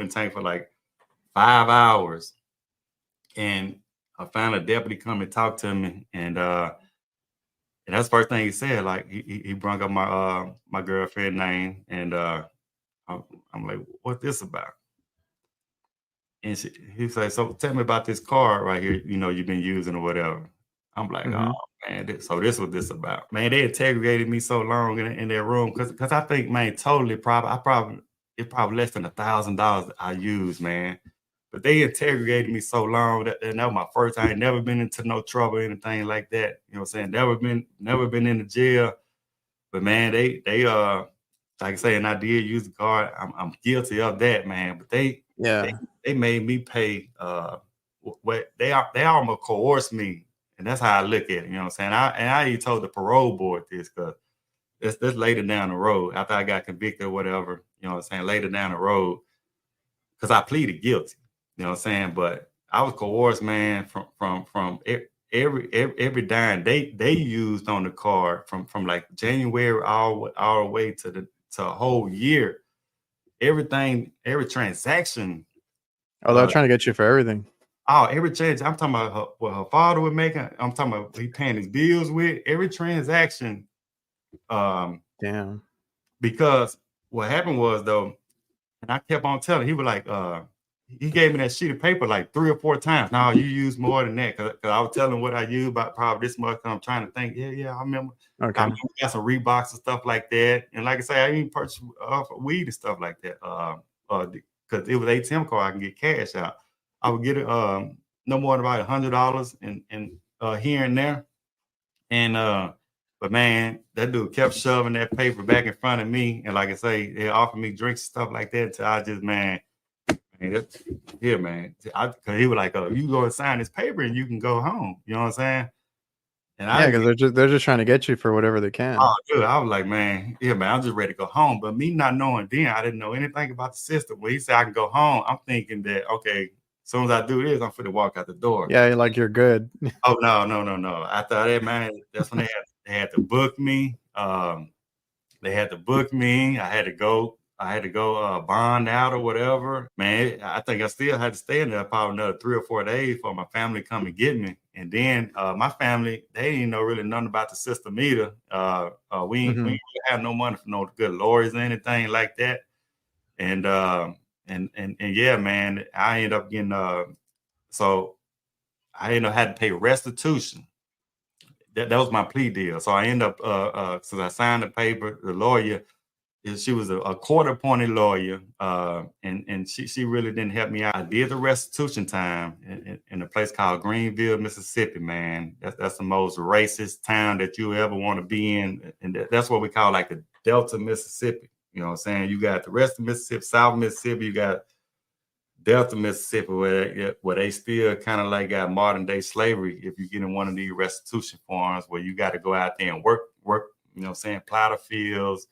tank for like 5 hours. And I found a deputy come and talk to me. And that's the first thing he said. Like he brought up my girlfriend name. And I'm like, what's this about? And he said, so tell me about this card right here, you've been using or whatever. I'm like, oh man, so this what this about. Man, they interrogated me so long in their room because I think, man, totally it's probably less than $1,000 I used, man. But they interrogated me so long that was my first time. I ain't never been into no trouble or anything like that. You know what I'm saying? Never been in the jail. But man, they like I say, and I did use the card. I'm guilty of that, man. But they made me pay what they almost coerced me. And that's how I look at it. You know what I'm saying? I even told the parole board this because it's later down the road after I got convicted or whatever, you know what I'm saying? Later down the road, because I pleaded guilty, you know what I'm saying? But I was coerced, man, from every dime they used on the card from like January all the way to a whole year. Everything, every transaction. Oh, they're trying to get you for everything. Oh, every transaction. I'm talking about what her father was making. I'm talking about he paying his bills with every transaction. Damn. Because what happened was though, and I kept on telling, he was like, he gave me that sheet of paper like 3 or 4 times. No, you use more than that. Cause I was telling what I used about probably this much. I'm trying to think. Yeah, I remember. Okay. I remember got some Reeboks and stuff like that. And like I say, I even purchased weed and stuff like that. Cause it was ATM card, I can get cash out. I would get it no more than about $100 and here and there. And But man, that dude kept shoving that paper back in front of me, and like I say, they offered me drinks and stuff like that. Until I just man, yeah, man. Cause he was like, "Oh, you go and sign this paper, and you can go home." You know what I'm saying? And I Yeah, didn't. because they're just trying to get you for whatever they Oh, can. dude, I was like, man, yeah, man, I'm just ready to go home. But me not knowing then, I didn't know anything about the system. When he said I can go home, I'm thinking that okay, as soon as I do this, I'm finna walk out the door. Yeah, like you're good. Oh no, no, no, no. After that, man, that's when they had to book me. They had to book me. I had to go bond out or whatever. Man, I think I still had to stay in there probably another 3 or 4 days for my family to come and get me. And then my family, they didn't know really nothing about the system either. We didn't have no money for no good lawyers or anything like that. And and yeah, man, I ended up getting so I ended up had to pay restitution. That was my plea deal. So I ended up since I signed the paper, the lawyer, she was a court-appointed lawyer, and she really didn't help me out. I did the restitution time in a place called Greenville, Mississippi. Man, that's the most racist town that you ever want to be in, and that's what we call like the Delta, Mississippi. You know what I'm saying? You got the rest of Mississippi, South Mississippi. You got Delta, Mississippi, where they still kind of like got modern day slavery. If you get in one of these restitution farms where you got to go out there and work, you know what I'm saying, plow the fields,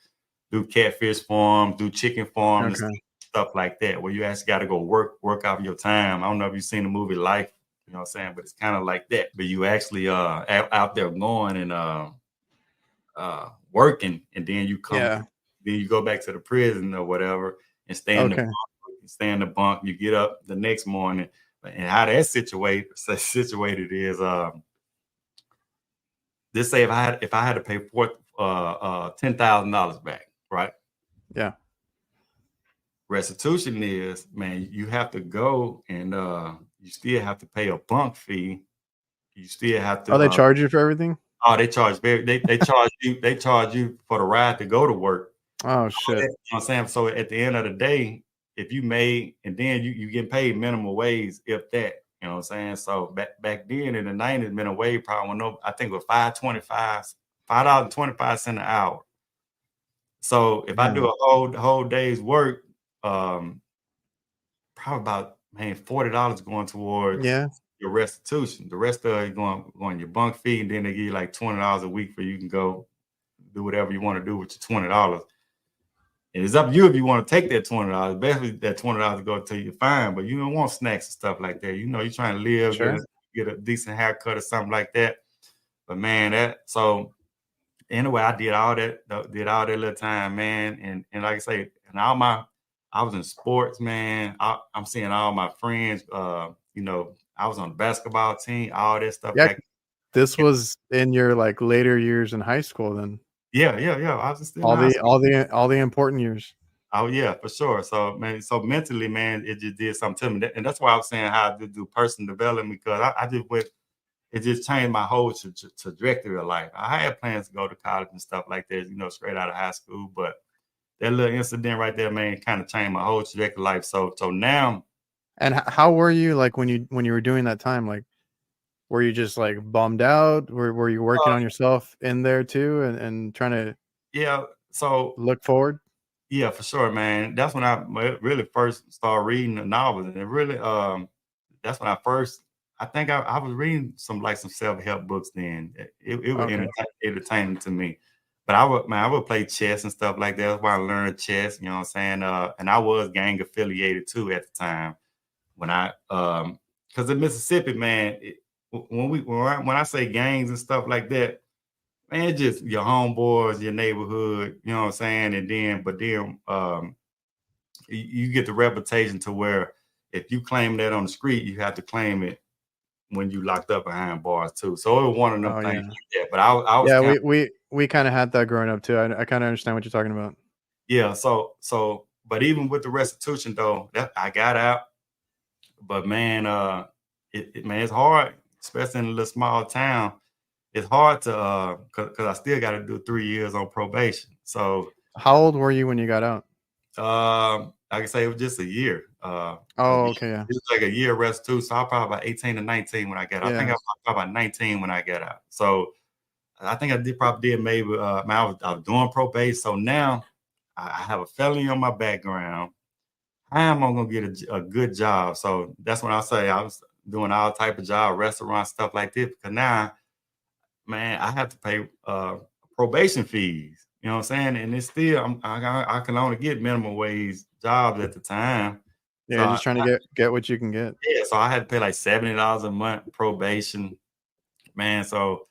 do catfish farms, do chicken farms, and stuff like that, where you actually got to go work out your time. I don't know if you've seen the movie Life, you know what I'm saying, but it's kind of like that. But you actually out there going and working, and then you come, then you go back to the prison or whatever and stay in the bunk. You stay in the bunk. You get up the next morning, and how that situated is let's say if I had to pay $10,000 back, right? Yeah. Restitution is, man, you have to go and you still have to pay a bunk fee. You still have to. Oh, they charge you for everything? Oh, they charge they charge you for the ride to go to work. Oh shit. You know what I'm saying? So at the end of the day, if you made and then you get paid minimum wage, if that, you know what I'm saying? So back then in the 90s, minimum wage probably went up, I think it was $5.25 an hour. So if I do a whole day's work, probably about $40 going towards your restitution. The rest of it going your bunk fee, and then they give you like $20 a week for you can go do whatever you want to do with your $20. And it's up to you if you want to take that $20. Basically, that $20 go till you're fine, but you don't want snacks and stuff like that. You know, you're trying to live, get a decent haircut or something like that. But man, so anyway, I did all that little time, man. And like I say, and I was in sports, man. I'm seeing all my friends. You know, I was on the basketball team, all that stuff. Yeah, this was in your like later years in high school, then. Yeah. I was still all the important years. Oh yeah, for sure. So man, so mentally, man, it just did something to me, and that's why I was saying how I do personal development, because I just went. It just changed my whole trajectory of life. I had plans to go to college and stuff like that, you know, straight out of high school, but that little incident right there, man, kind of changed my whole trajectory of life. So now. And how were you like when you were doing that time? Like, were you just like bummed out? Were you working on yourself in there too, and trying to look forward? Yeah, for sure, man. That's when I really first started reading the novels, and it really that's when I think I was reading some self-help books then. It was entertaining to me. But I would play chess and stuff like that. That's why I learned chess, you know what I'm saying? And I was gang affiliated too at the time. When because in Mississippi, man, when I say gangs and stuff like that, man, it's just your homeboys, your neighborhood, you know what I'm saying? And then you get the reputation to where if you claim that on the street, you have to claim it when you locked up behind bars too. So it was one of them things like that. But I was we kind of had that growing up too. I kind of understand what you're talking about. Yeah. So but even with the restitution though, I got out. But man, it's hard, especially in a little small town. It's hard to because I still got to do 3 years on probation. So how old were you when you got out? I can say it was just a year. It was like a year restitution. So I was probably about 18 to 19 when I got out. I think I was probably about 19 when I got out. So I think I probably did maybe. Man, I was doing probation, so now I have a felony on my background. How am I gonna get a good job? So that's when I say I was doing all type of job, restaurant stuff like this. Because now, man, I have to pay probation fees. You know what I'm saying? And it's still I can only get minimum wage jobs at the time. Yeah, So just trying to get what you can get. yeah, so I had to pay like $70 a month probation, man. So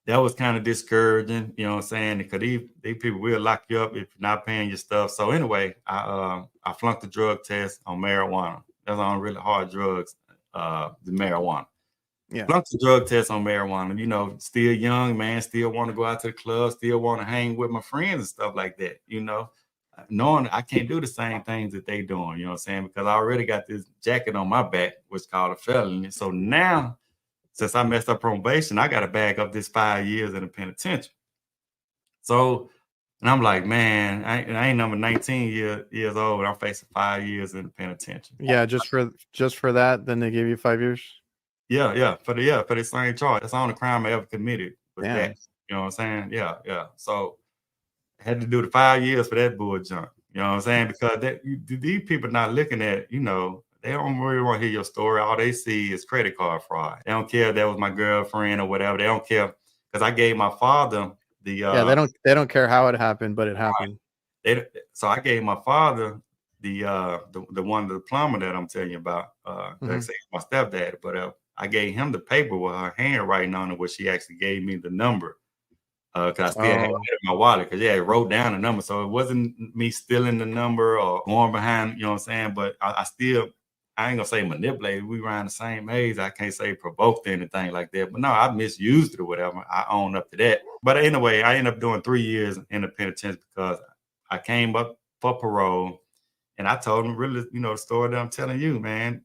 that was kind of discouraging, you know what I'm saying? Because these people will lock you up if you're not paying your stuff. So anyway, I flunked the drug test on marijuana. That's on really hard drugs, the marijuana. Yeah. Flunked the drug test on marijuana. You know, still young, man, still want to go out to the club, still want to hang with my friends and stuff like that, you know. Knowing I can't do the same things that they doing, you know what I'm saying? Because I already got this jacket on my back, which is called a felony. So now, since I messed up probation, I got to bag up this 5 years in the penitentiary. So, and I'm like, man, I ain't number 19 years old. I'm facing 5 years in the penitentiary. Yeah, just for that, then they give you 5 years. Yeah, for the same charge. That's the only crime I ever committed was Damn. that. You know what I'm saying? Yeah. So I had to do the 5 years for that bull junk. You know what I'm saying? Because these people not looking at, you know, they don't really want to hear your story. All they see is credit card fraud. They don't care if that was my girlfriend or whatever. They don't care because I gave my father the Yeah, they don't care how it happened, but it happened. so I gave my father the one, the plumber that I'm telling you about. They say my stepdad, but I gave him the paper with her handwriting on it, where she actually gave me the number. Because I still had it in my wallet, because I wrote down the number. So it wasn't me stealing the number or going behind, you know what I'm saying? But I ain't gonna say manipulated. We around the same age. I can't say provoked or anything like that. But no, I misused it or whatever. I own up to that. But anyway, I ended up doing 3 years in the penitentiary because I came up for parole, and I told them really, you know, the story that I'm telling you, man.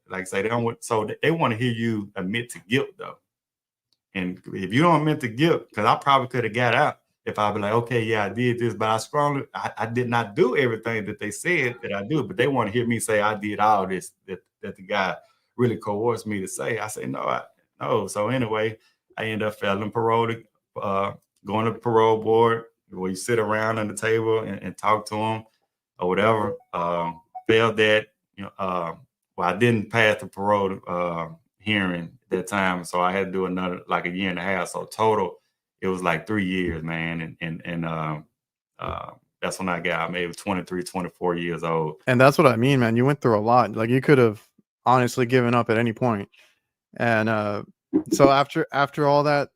Like I say, they want to hear you admit to guilt though. And if you don't admit to guilt, because I probably could have got out if I be like, okay, yeah, I did this, but I did not do everything that they said that I do. But they want to hear me say I did all this that the guy really coerced me to say. I say no. So anyway, I end up failing parole, going to the parole board where you sit around on the table and talk to them or whatever. Failed that, you know. Well, I didn't pass the parole hearing that time, so I had to do another like a year and a half. So total, it was like 3 years, man. And that's when I got maybe 23, 24 years old. And that's what I mean, man. You went through a lot. Like you could have honestly given up at any point. And so after all that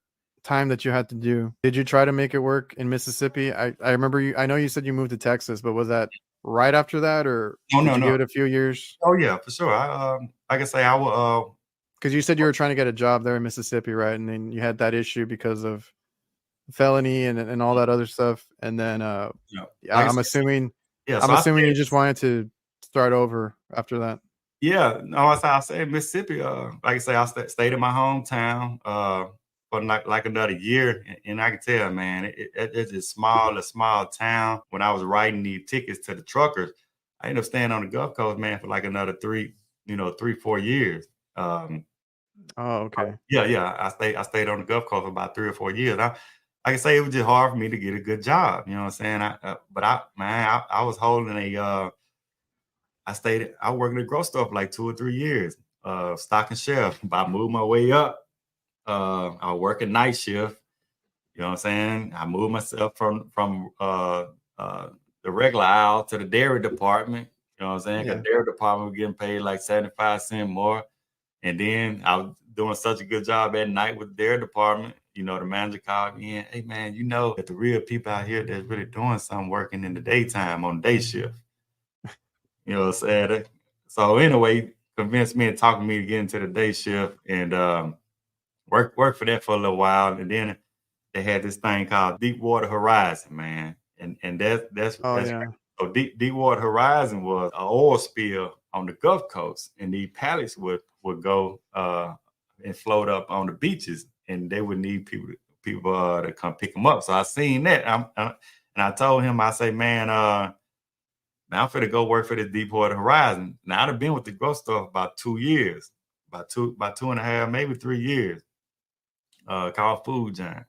time that you had to do, did you try to make it work in Mississippi? I remember I know you said you moved to Texas, but was that right after that, or did you give it a few years? Oh yeah, for sure. Like I say, I will. Because you said you were trying to get a job there in Mississippi, right? And then you had that issue because of felony and all that other stuff. And then I'm assuming you just wanted to start over after that. Yeah, no, I say Mississippi. Like I say, I stayed in my hometown for like another year, and I can tell, man, it's a small town. When I was writing the tickets to the truckers, I ended up staying on the Gulf Coast, man, for like another 4 years. Okay. Yeah. I stayed on the Gulf Coast for about 3 or 4 years. I can say it was just hard for me to get a good job. You know what I'm saying? I was holding I worked at a grocery store for like 2 or 3 years, stocking shelf. But I moved my way up. I was working night shift. You know what I'm saying? I moved myself from the regular aisle to the dairy department. You know what I'm saying? Because dairy department was getting paid like 75 cents more. And then I was doing such a good job at night with their department. You know, the manager called me in. Hey, man, you know that the real people out here that's really doing something working in the daytime on the day shift. You know what I'm saying? So anyway, convinced me and talking me to get into the day shift and work for that for a little while. And then they had this thing called Deepwater Horizon, man. And that's so Deepwater Horizon was an oil spill on the Gulf Coast, and these pallets would go and float up on the beaches, and they would need people to come pick them up. So I seen that, and I told him, I say, man, I'm finna go work for the Deepwater Horizon. Now I've been with the grocery store for about 2 years, about two and a half, maybe 3 years. Called Food Giant.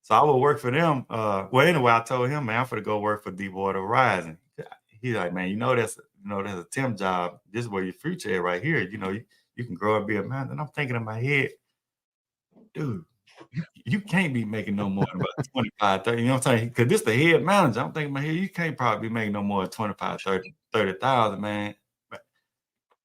So I would work for them. Well, anyway, I told him, man, I'm gonna go work for Deepwater Horizon. He's like, man, that's a temp job. This is where your future is right here. You can grow and be a man. And I'm thinking in my head, dude, you can't be making no more than about 25, 30. You know what I'm saying? Because this the head manager. I'm thinking in my head, you can't probably be making no more than 25, 30,000, man.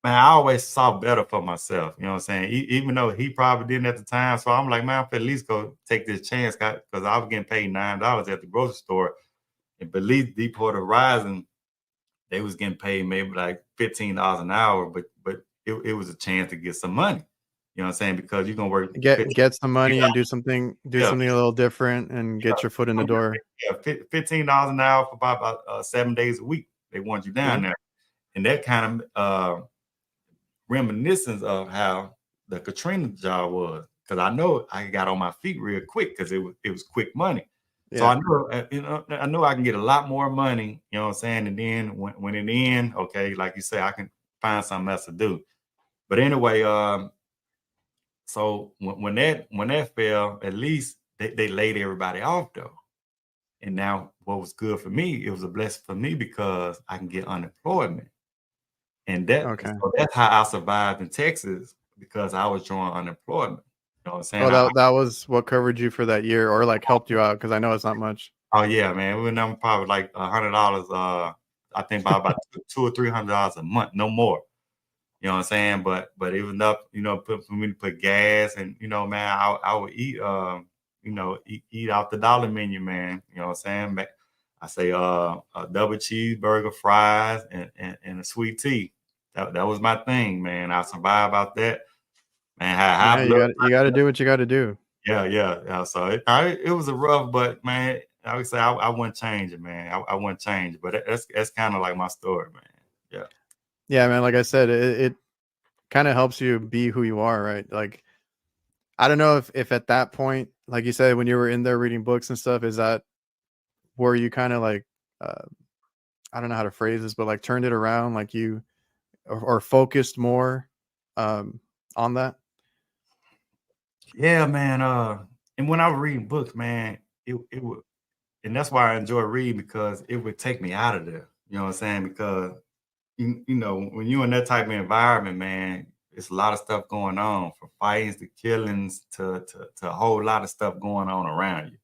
Man, I always saw better for myself. You know what I'm saying? Even though he probably didn't at the time. So I'm like, man, I'm at least go take this chance because I was getting paid $9 at the grocery store. And believe Deepwater Horizon, they was getting paid maybe like $15 an hour, but it was a chance to get some money. You know what I'm saying? Because you're gonna work Get some money and do $15. something Yeah, a little different and get your foot in the door. yeah, $15 an hour for about 7 days a week. They want you down there, and that kind of reminiscence of how the Katrina job was. Because I know I got on my feet real quick because it was quick money. So I know, I know I can get a lot more money, you know what I'm saying? And then when it ends, okay, like you say, I can find something else to do. But anyway, so when that fell, at least they laid everybody off though. And now what was good for me, it was a blessing for me because I can get unemployment. And so that's how I survived in Texas because I was drawing unemployment. You know what I'm saying? Oh, that was what covered you for that year, or like helped you out, because I know it's not much. Oh yeah, man. We were probably like $100. I think about $200 or $300 a month, no more. You know what I'm saying? But it was enough, for me to put gas and man, I would eat eat out the dollar menu, man. You know what I'm saying? I say a double cheeseburger, fries, and a sweet tea. That was my thing, man. I survived out that. Man, Yeah, you got to do what you got to do. Yeah. So it was a rough, but man, I would say I wouldn't change it, man. I wouldn't change it, but that's kind of like my story, man. Yeah. Yeah, man. Like I said, it kind of helps you be who you are, right? Like, I don't know if at that point, like you said, when you were in there reading books and stuff, is that where you kind of like, I don't know how to phrase this, but like turned it around, like you or focused more on that? Yeah, man. And when I was reading books, man, it would, and that's why I enjoy reading because it would take me out of there. You know what I'm saying? Because when you're in that type of environment, man, it's a lot of stuff going on, from fights to killings to a whole lot of stuff going on around you.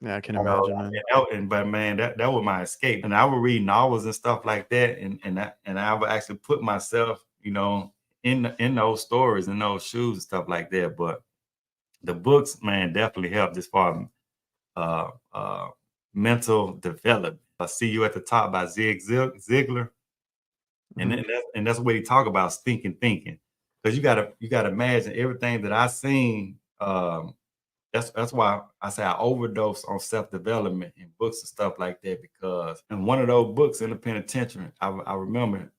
Yeah, I can imagine, man. But man, that was my escape. And I would read novels and stuff like that, and I would actually put myself, in those stories, in those shoes and stuff like that. But the books, man, definitely helped as far as mental development. I See You at the Top by Ziglar. And that's what he talk about, stinking thinking. Because you gotta imagine everything that I seen. That's why I say I overdose on self-development and books and stuff like that. Because in one of those books in the penitentiary, I remember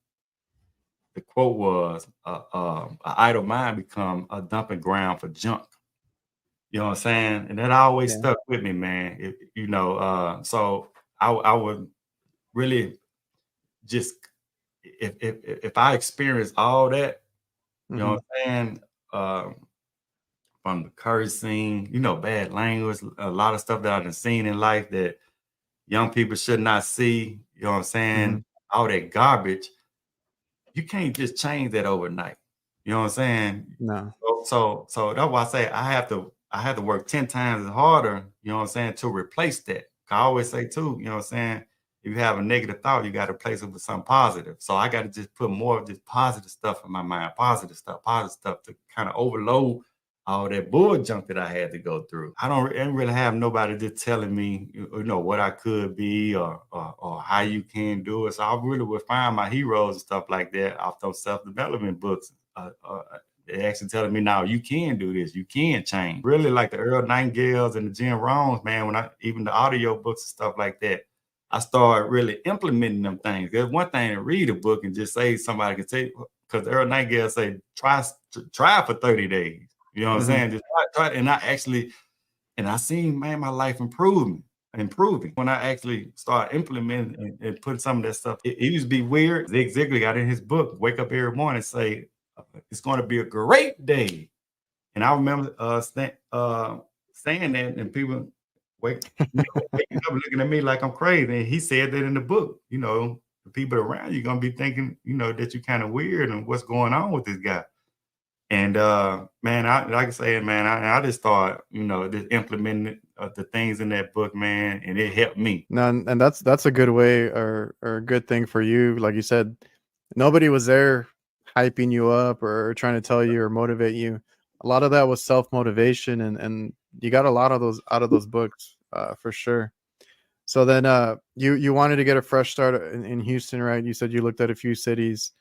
the quote was, "An idle mind become a dumping ground for junk." You know what I'm saying? And that always stuck with me, man. So I would really just if I experience all that, you know what I'm saying? From the cursing, bad language, a lot of stuff that I've seen in life that young people should not see, you know what I'm saying? All that garbage, you can't just change that overnight. You know what I'm saying? No. So that's why I say I have to work 10 times as harder, you know what I'm saying, to replace that. I always say too, you know what I'm saying, if you have a negative thought, you got to replace it with something positive. So I got to just put more of this positive stuff in my mind, positive stuff to kind of overload all that bull junk that I had to go through. I didn't really have nobody just telling me, what I could be or how you can do it. So I really would find my heroes and stuff like that off those self-development books. They actually telling me now you can do this, you can change. Really like the Earl Nightingales and the Jim Rohns, man, even the audio books and stuff like that, I started really implementing them things. There's one thing to read a book and just say somebody can say, because Earl Nightingale say, try for 30 days. You know what I'm saying? Just try, and I seen, man, my life improving. When I actually started implementing and putting some of that stuff, it used to be weird. Zig Ziglar got in his book, wake up every morning and say, it's going to be a great day. And I remember saying that, and people wake, waking up looking at me like I'm crazy. And he said that in the book, the people around you gonna be thinking, that you're kind of weird and what's going on with this guy. And man, like I said, man, I just thought, just implementing the things in that book, man, and it helped me. No, and that's a good way or a good thing for you. Like you said, nobody was there hyping you up or trying to tell you or motivate you. A lot of that was self-motivation, and you got a lot of those out of those books, for sure. So then you wanted to get a fresh start in Houston, right? You said you looked at a few cities.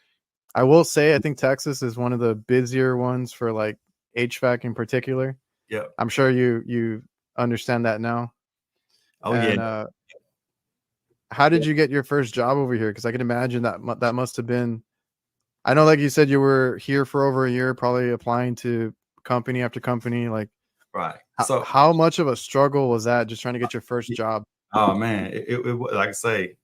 I will say I think Texas is one of the busier ones for like HVAC in particular. Yeah. I'm sure you understand that now. Oh And yeah. how did you get your first job over here? Because I can imagine that must have been. I know, like you said, you were here for over a year, probably applying to company after company. Like, Right. So, how much of a struggle was that just trying to get your first job? oh man, it like I say,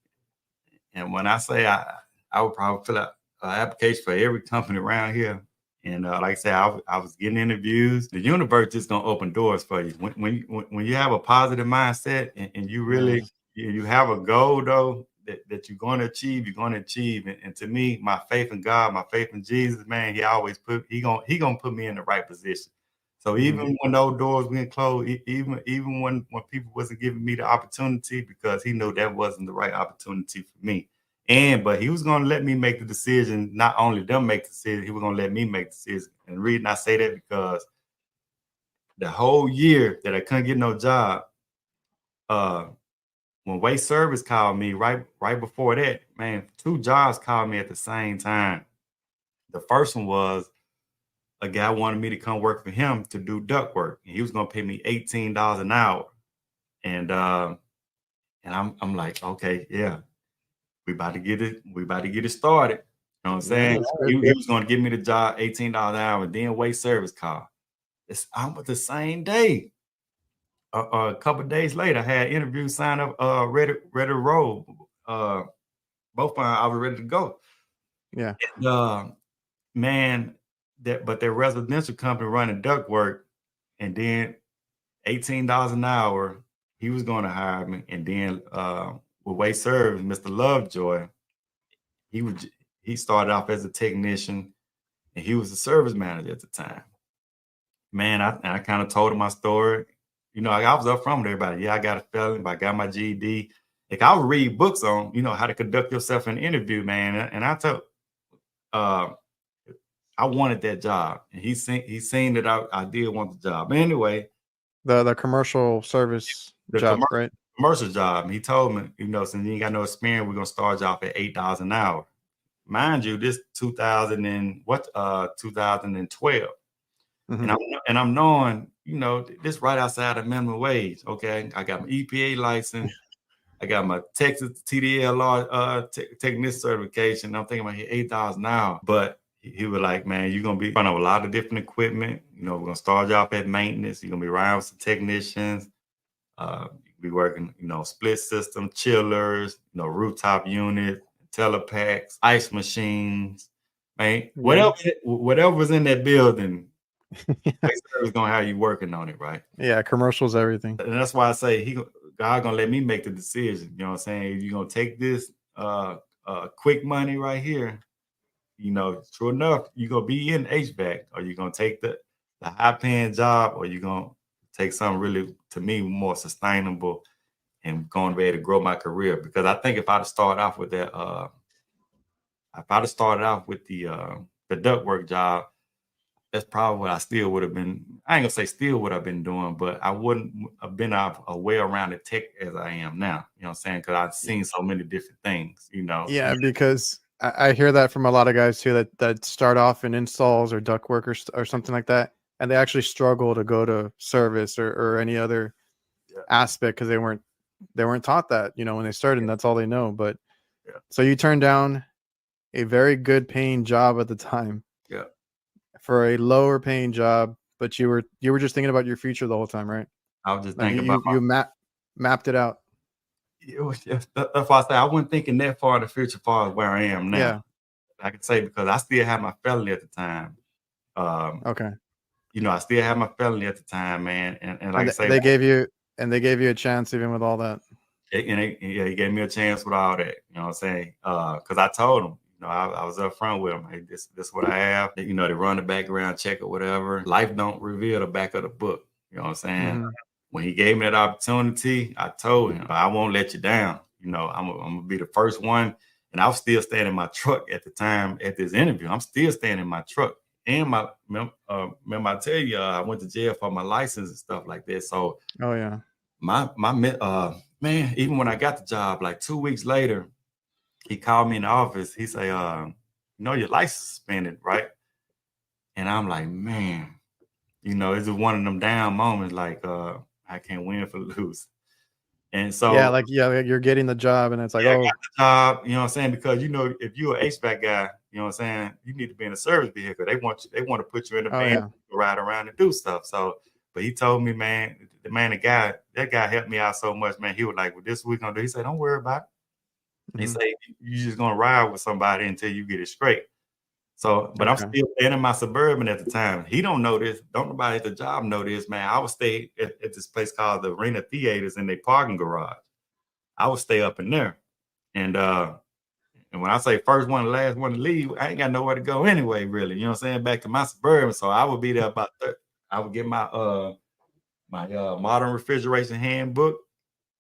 and when I say I would probably fill out an application for every company around here. And like I said, I was getting interviews. The universe just gonna open doors for you when you have a positive mindset and you really you have a goal though that you're going to achieve. You're going to achieve. And to me, my faith in God, my faith in Jesus, man, he always he gonna put me in the right position. So even when those doors went closed, even when people wasn't giving me the opportunity because he knew that wasn't the right opportunity for me. But he was going to let me make the decision. Not only them make the decision, he was going to let me make the decision. And the reason I say that because the whole year that I couldn't get no job, when Waste Service called me right before that, man, 2 jobs called me at the same time. The first one was a guy wanted me to come work for him to do duct work. And he was going to pay me $18 an hour. And I'm like, okay, yeah. We about to get it started. You know what I'm saying? He was going to give me the job, $18 an hour, and then Waste Service call. It's almost the same day. A couple of days later, I had interviews signed up, ready to roll. Both of them, I was ready to go. Yeah. And, man, but their residential company running duct work, and then $18 an hour, he was going to hire me. And then with Waste Service, Mr. Lovejoy, he started off as a technician, and he was the service manager at the time. Man, I kind of told him my story. I was up front with everybody. Yeah, I got a felony, but I got my GED. Like, I would read books on, how to conduct yourself in an interview, man. And I told, I wanted that job, and he seen that I did want the job. But anyway, the commercial service job, right? Commercial job. And he told me, since you ain't got no experience, we're gonna start you off at $8 an hour. Mind you, this 2012. And I'm knowing, this right outside of minimum wage. Okay, I got my EPA license, I got my Texas TDL technician certification. I'm thinking about $8 an hour, but he was like, man, you're gonna be in front of a lot of different equipment. We're gonna start you off at maintenance. You're gonna be around with some technicians. Be working, split system, chillers, rooftop unit, telepacks, ice machines, man. Whatever was in that building, is gonna have you working on it, right? Yeah, commercials, everything. And that's why I say God gonna let me make the decision. You know what I'm saying? You're gonna take this quick money right here. True enough, you're gonna be in HVAC, or you're gonna take the high paying job, or you're gonna take something really, to me, more sustainable and going ready to grow my career. Because I think if I'd have started off with that, the ductwork job, that's probably what I still would have been. I ain't gonna say still what I've been doing, but I wouldn't have been a well-rounded tech as I am now. You know what I'm saying? Because I've seen so many different things, Yeah, because I hear that from a lot of guys too that start off in installs or ductwork or something like that, and they actually struggle to go to service or any other aspect because they weren't taught that, when they started, and that's all they know. But so you turned down a very good paying job at the time. Yeah. For a lower paying job, but you were just thinking about your future the whole time, right? I was just thinking about you mapped it out. It was just, that's why I say I wasn't thinking that far in the future, far as where I am now. Yeah. I could say because I still had my felony at the time. Okay. I still had my felony at the time, man. And like I say, they gave you And they gave you a chance even with all that. He gave me a chance with all that. You know what I'm saying? Because I told him, I was up front with him. Hey, this is what I have. They run the background check or whatever. Life don't reveal the back of the book. You know what I'm saying? Mm-hmm. When he gave me that opportunity, I told him, I won't let you down. I'm gonna be the first one. And I was still staying in my truck at the time at this interview. I'm still staying in my truck. And remember I tell you, I went to jail for my license and stuff like that. So oh yeah, my man, even when I got the job, like 2 weeks later, he called me in the office. He say, your license suspended, right? And I'm like, man, it's just one of them down moments, like I can't win for lose. And so you're getting the job, and it's like, I got the job, you know what I'm saying? Because if you're an HVAC guy, you know what I'm saying, you need to be in a service vehicle. They want to put you in the van to ride around and do stuff. So, but he told me, man, that guy helped me out so much, man. He was like, well, this we're gonna do. He said, don't worry about it. He said, you're just gonna ride with somebody until you get it straight. So, but I'm still staying in my Suburban at the time. He don't know this. Don't nobody at the job know this, man. I would stay at this place called the Arena Theaters in their parking garage. I would stay up in there. And when I say first one, last one to leave, I ain't got nowhere to go anyway, really. You know what I'm saying? Back to my Suburban. So I would be there about I would get my modern refrigeration handbook.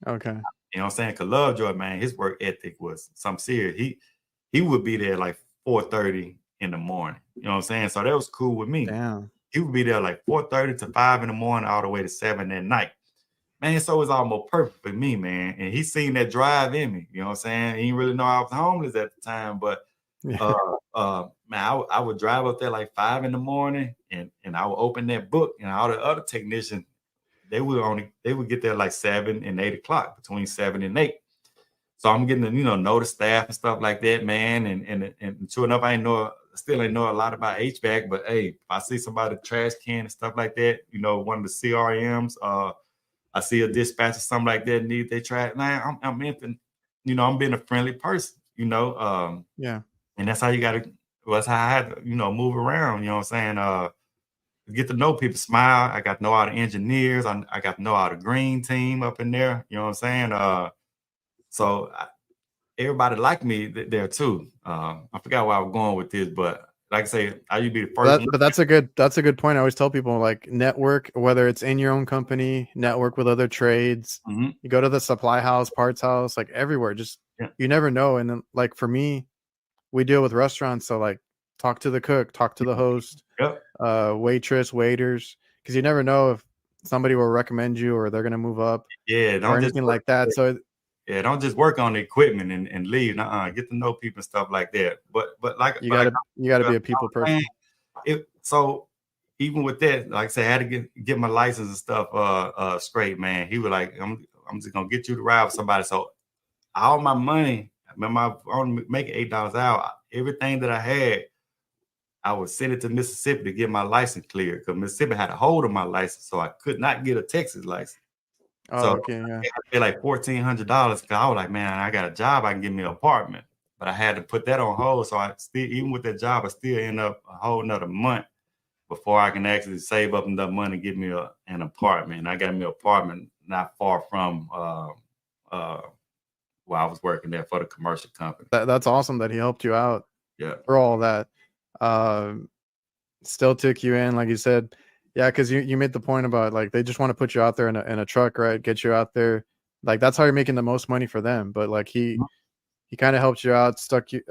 Okay. You know what I'm saying? Cause Lovejoy, man, his work ethic was some serious. He would be there like 4:30 in the morning. You know what I'm saying? So that was cool with me. Damn. He would be there like 4:30 to 5 in the morning, all the way to 7 at night. Man, so it's almost perfect for me, man. And he seen that drive in me. You know what I'm saying? He didn't really know I was homeless at the time, but man, I would drive up there like 5 in the morning, and I would open that book, and all the other technicians, they would get there like 7 and 8 o'clock, between 7 and 8. So I'm getting to, know the staff and stuff like that, man. And true enough, still ain't know a lot about HVAC, but hey, if I see somebody trash can and stuff like that, one of the CRMs, I see a dispatcher, something like that, need they trash, man, I'm in, I'm being a friendly person, yeah. And that's how you got to, that's how I had to, move around, you know what I'm saying? Get to know people, smile. I got to know all the engineers. I got to know all the green team up in there, you know what I'm saying? So everybody liked me there too. I forgot where I was going with this, but like I say, I used to be the first. But that's a good point. I always tell people, like, network, whether it's in your own company, network with other trades. Mm-hmm. You go to the supply house, parts house, like everywhere. Just you never know. And then, like, for me, we deal with restaurants, so like talk to the cook, talk to the host, waitress, waiters, because you never know if somebody will recommend you or they're gonna move up, or anything like that. So don't just work on the equipment and leave. Get to know people and stuff like that. But like you gotta be a people person. So even with that, like I said, I had to get my license and stuff straight, man. He was like, I'm just gonna get you to ride with somebody. So all my money, I only making $8 an hour. Everything that I had, I would send it to Mississippi to get my license cleared, because Mississippi had a hold of my license, so I could not get a Texas license. I paid like $1,400 because I was like, man, I got a job, I can get me an apartment. But I had to put that on hold. So I still, even with that job, I still end up a whole another month before I can actually save up enough money to get me an apartment. And I got me an apartment not far from where I was working there for the commercial company. That's awesome that he helped you out. Yeah. For all that. Still took you in, like you said. Yeah, because you made the point about, like, they just want to put you out there in a truck, right? Get you out there. Like, that's how you're making the most money for them. But like he kind of helped you out, stuck it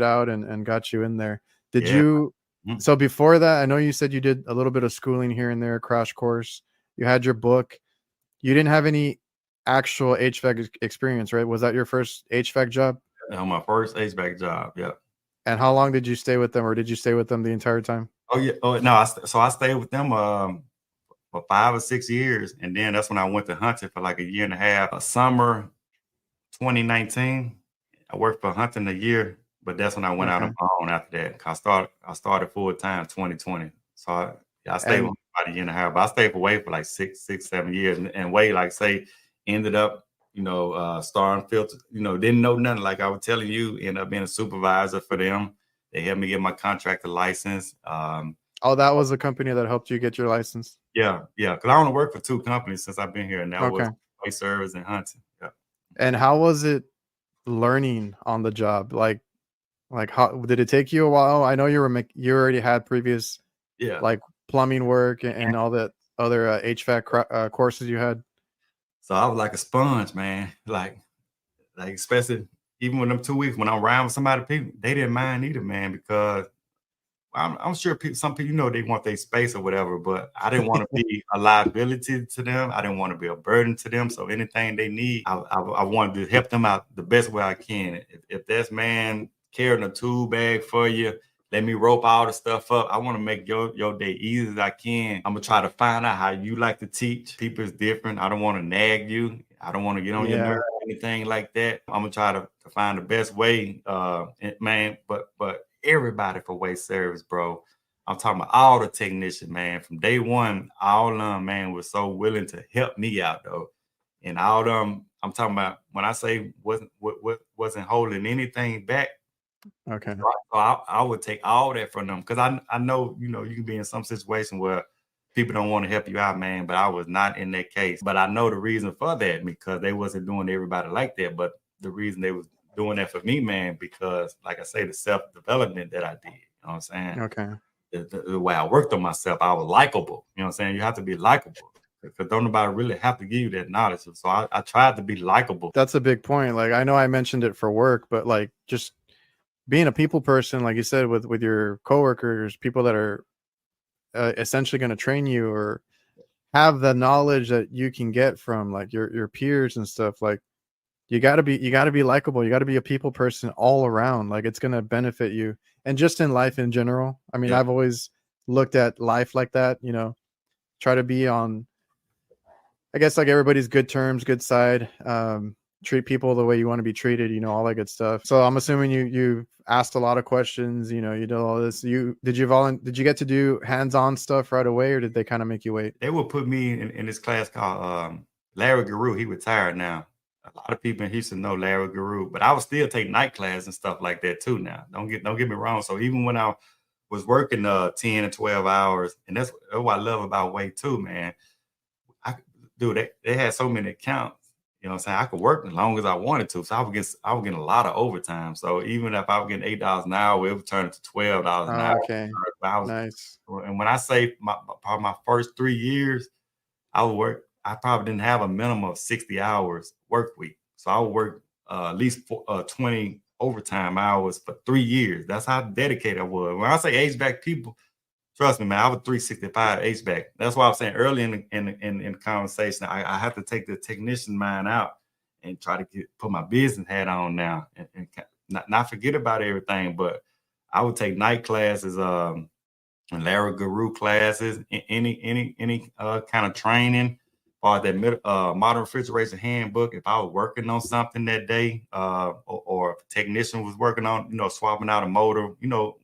out and got you in there. Did you so before that, I know you said you did a little bit of schooling here and there, crash course. You had your book. You didn't have any actual HVAC experience, right? Was that your first HVAC job? My first HVAC job, yeah. And how long did you stay with them, or did you stay with them the entire time? Oh yeah. Oh no. I stayed with them for 5 or 6 years, and then that's when I went to Hunting for like a year and a half. Summer 2019, I worked for Hunting a year, but that's when I went out on my own after that. I started full time 2020. So I stayed with them about a year and a half, but I stayed for Wade for like 6, 7 years, and Wade, like say, ended up, starting filter, didn't know nothing. Like I was telling you, ended up being a supervisor for them. They helped me get my contractor license. Oh, that was the company that helped you get your license. Yeah. Because I only worked for 2 companies since I've been here, and that was Okay. Waste Service and Hunting. Yeah. And how was it learning on the job? Like how did it take you a while? I know you already had previous Yeah. like plumbing work and all that other HVAC courses you had. So I was like a sponge, man. Like especially even with them 2 weeks when I'm around with somebody, people they didn't mind either, man, because I'm sure some people, they want their space or whatever, but I didn't want to be a liability to them. I didn't want to be a burden to them. So anything they need, I wanted to help them out the best way I can. If this man carrying a tool bag for you, let me rope all the stuff up. I want to make your day easy as I can. I'm gonna try to find out how you like to teach. People is different. I don't want to nag you. I don't want to get on your nerves or anything like that. I'm gonna try to find the best way, man. But everybody for waste service, bro. I'm talking about all the technicians, man. From day one, all of them, man, was so willing to help me out, though. And all of them, I'm talking about when I say wasn't holding anything back. Okay. So I would take all that from them because I know, you can be in some situation where people don't want to help you out, man. But I was not in that case. But I know the reason for that because they wasn't doing everybody like that. But the reason they was doing that for me, man, because like I say, the self-development that I did, you know what I'm saying? Okay. The way I worked on myself, I was likable. You know what I'm saying? You have to be likable because don't nobody really have to give you that knowledge. So I tried to be likable. That's a big point. Like I know I mentioned it for work, but like just being a people person, like you said, with your coworkers, people that are essentially going to train you or have the knowledge that you can get from like your peers and stuff. Like you got to be likable. You got to be a people person all around. Like it's going to benefit you, and just in life in general. I mean, Yeah. I've always looked at life like that. Try to be on, I guess, like everybody's good terms, good side. Treat people the way you want to be treated, all that good stuff. So I'm assuming you asked a lot of questions, you did all this. Did you get to do hands-on stuff right away, or did they kind of make you wait? They would put me in this class called Larry Guru. He retired now. A lot of people in Houston know Larry Guru, but I would still take night class and stuff like that too now. Don't get me wrong. So even when I was working 10 and 12 hours, and that's what I love about weight too, man. They had so many accounts. You know what I'm saying? I could work as long as I wanted to. So I would get a lot of overtime. So even if I was getting $8 an hour, it would turn to $12 an hour. Okay. Nice. And when I say probably my first 3 years, I probably didn't have a minimum of 60 hours work week. So I would work at least 20 overtime hours for 3 years. That's how dedicated I was. When I say HVAC people, trust me, man, I was 365 HVAC. That's why I'm saying early in the conversation, I have to take the technician mind out and try to put my business hat on now and not forget about everything. But I would take night classes, Larry Guru classes, any kind of training, or that modern refrigeration handbook. If I was working on something that day, or if a technician was working on, swapping out a motor,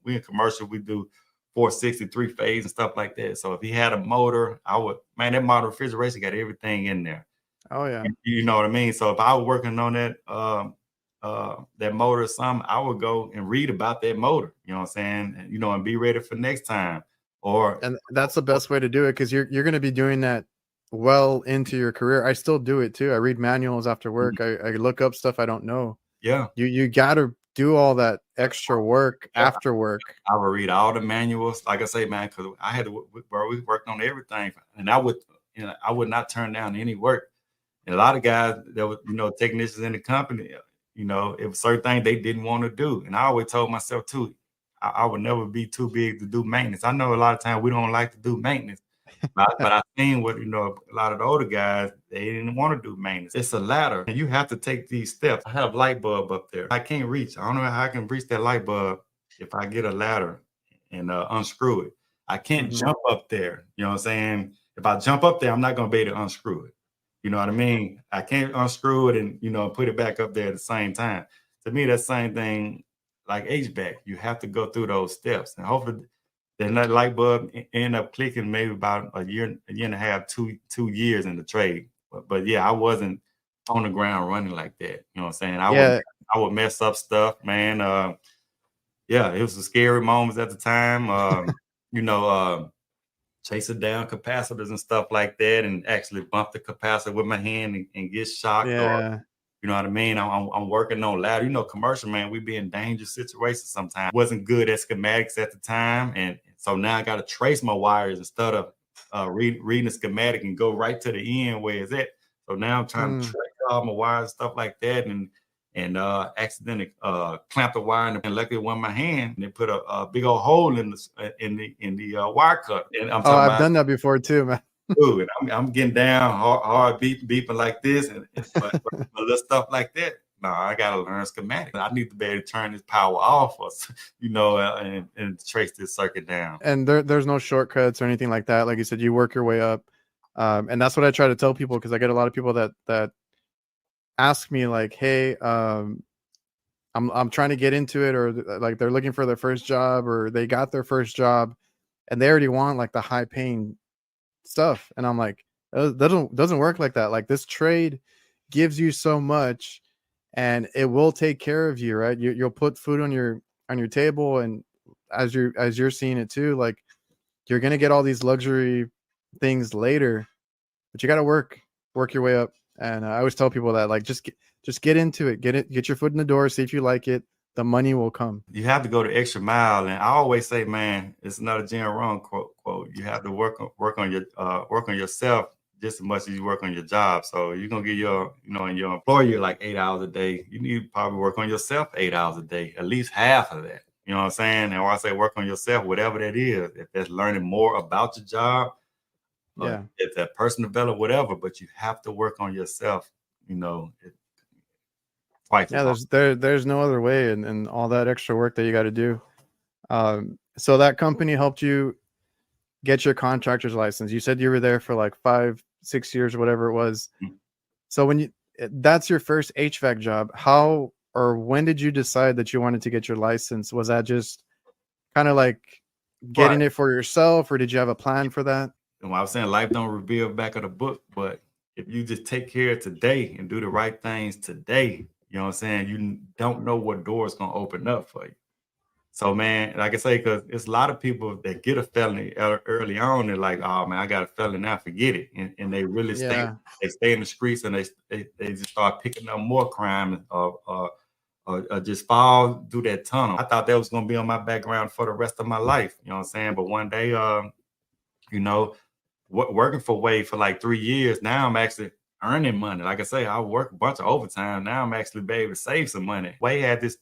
we in commercial, we do 463 phase and stuff like that. So if he had a motor, that modern refrigeration got everything in there. Oh yeah. And you know what I mean? So if I was working on that, that motor or something, I would go and read about that motor, you know what I'm saying? And be ready for next time. And that's the best way to do it, because you're going to be doing that well into your career. I still do it too. I read manuals after work. Mm-hmm. I look up stuff I don't know. Yeah. You got to do all that extra work after work. I would read all the manuals. Like I say, man, because I had to, we worked on everything, and I would not turn down any work. And a lot of guys that were, technicians in the company, it was certain things they didn't want to do. And I always told myself too, I would never be too big to do maintenance. I know a lot of times we don't like to do maintenance, but I seen what, a lot of the older guys, they didn't want to do maintenance. It's a ladder, and you have to take these steps. I have a light bulb up there. I can't reach. I don't know how I can reach that light bulb if I get a ladder and unscrew it. I can't jump up there. You know what I'm saying? If I jump up there, I'm not going to be able to unscrew it. You know what I mean? I can't unscrew it and, put it back up there at the same time. To me, that's the same thing like HVAC. You have to go through those steps. And hopefully then that light bulb end up clicking maybe about a year and a half, 2 years in the trade. But yeah, I wasn't on the ground running like that. You know what I'm saying? I would mess up stuff, man. Yeah, it was some scary moments at the time. you know, chasing down capacitors and stuff like that, and actually bump the capacitor with my hand and get shocked, or Yeah. you know what I mean? I'm working on ladder. You know, commercial, man, we be in dangerous situations sometimes. Wasn't good at schematics at the time. And so now I got to trace my wires instead of reading the schematic and go right to the end where it's at. So now I'm trying to trace all my wires and stuff like that. And accidentally clamped the wire, and luckily it wasn't my hand. And they put a big old hole in the wire cut. And I'm Oh, talking I've about, done that before too, man. ooh, and I'm getting down hard beeping like this, but little stuff like that. No, I gotta learn schematic. I need to be able to turn this power off, or you know, and trace this circuit down. And there's no shortcuts or anything like that. Like you said, you work your way up, and that's what I try to tell people, because I get a lot of people that ask me like, "Hey, I'm trying to get into it," or like they're looking for their first job, or they got their first job, and they already want like the high paying stuff, and I'm like, doesn't work like that. Like, this trade gives you so much, and it will take care of you, right? You'll put food on your table, and as you're seeing it too, like, you're gonna get all these luxury things later, but you got to work your way up. And I always tell people that, like, just get into it, get your foot in the door, see if you like it. The money will come. You have to go the extra mile, and I always say, man, it's another Jim Rohn quote. You have to work on yourself just as much as you work on your job. So you're gonna give your employer like 8 hours a day. You need to probably work on yourself 8 hours a day, at least half of that. You know what I'm saying? And when I say work on yourself, whatever that is, if that's learning more about your job, Yeah. if that personal development, whatever, but you have to work on yourself, you know, twice as Yeah, hard. there's no other way, and all that extra work that you got to do. So that company helped you get your contractor's license. You said you were there for like 5-6 years or whatever it was. Mm-hmm. So that's your first HVAC job, how or when did you decide that you wanted to get your license? Was that just kind of like Right. getting it for yourself, or did you have a plan for that? And when I was saying life don't reveal back of the book, but if you just take care of today and do the right things today, you know what I'm saying? You don't know what door is gonna open up for you. So man, like I say, because it's a lot of people that get a felony early on. They're like, "Oh man, I got a felony now, forget it," and they really stay. Yeah. They stay in the streets, and they just start picking up more crime, or just fall through that tunnel. I thought that was gonna be on my background for the rest of my life. You know what I'm saying? But one day, you know, working for Wade for like 3 years. Now I'm actually earning money. Like I say, I work a bunch of overtime. Now I'm actually be able to save some money. Wade had this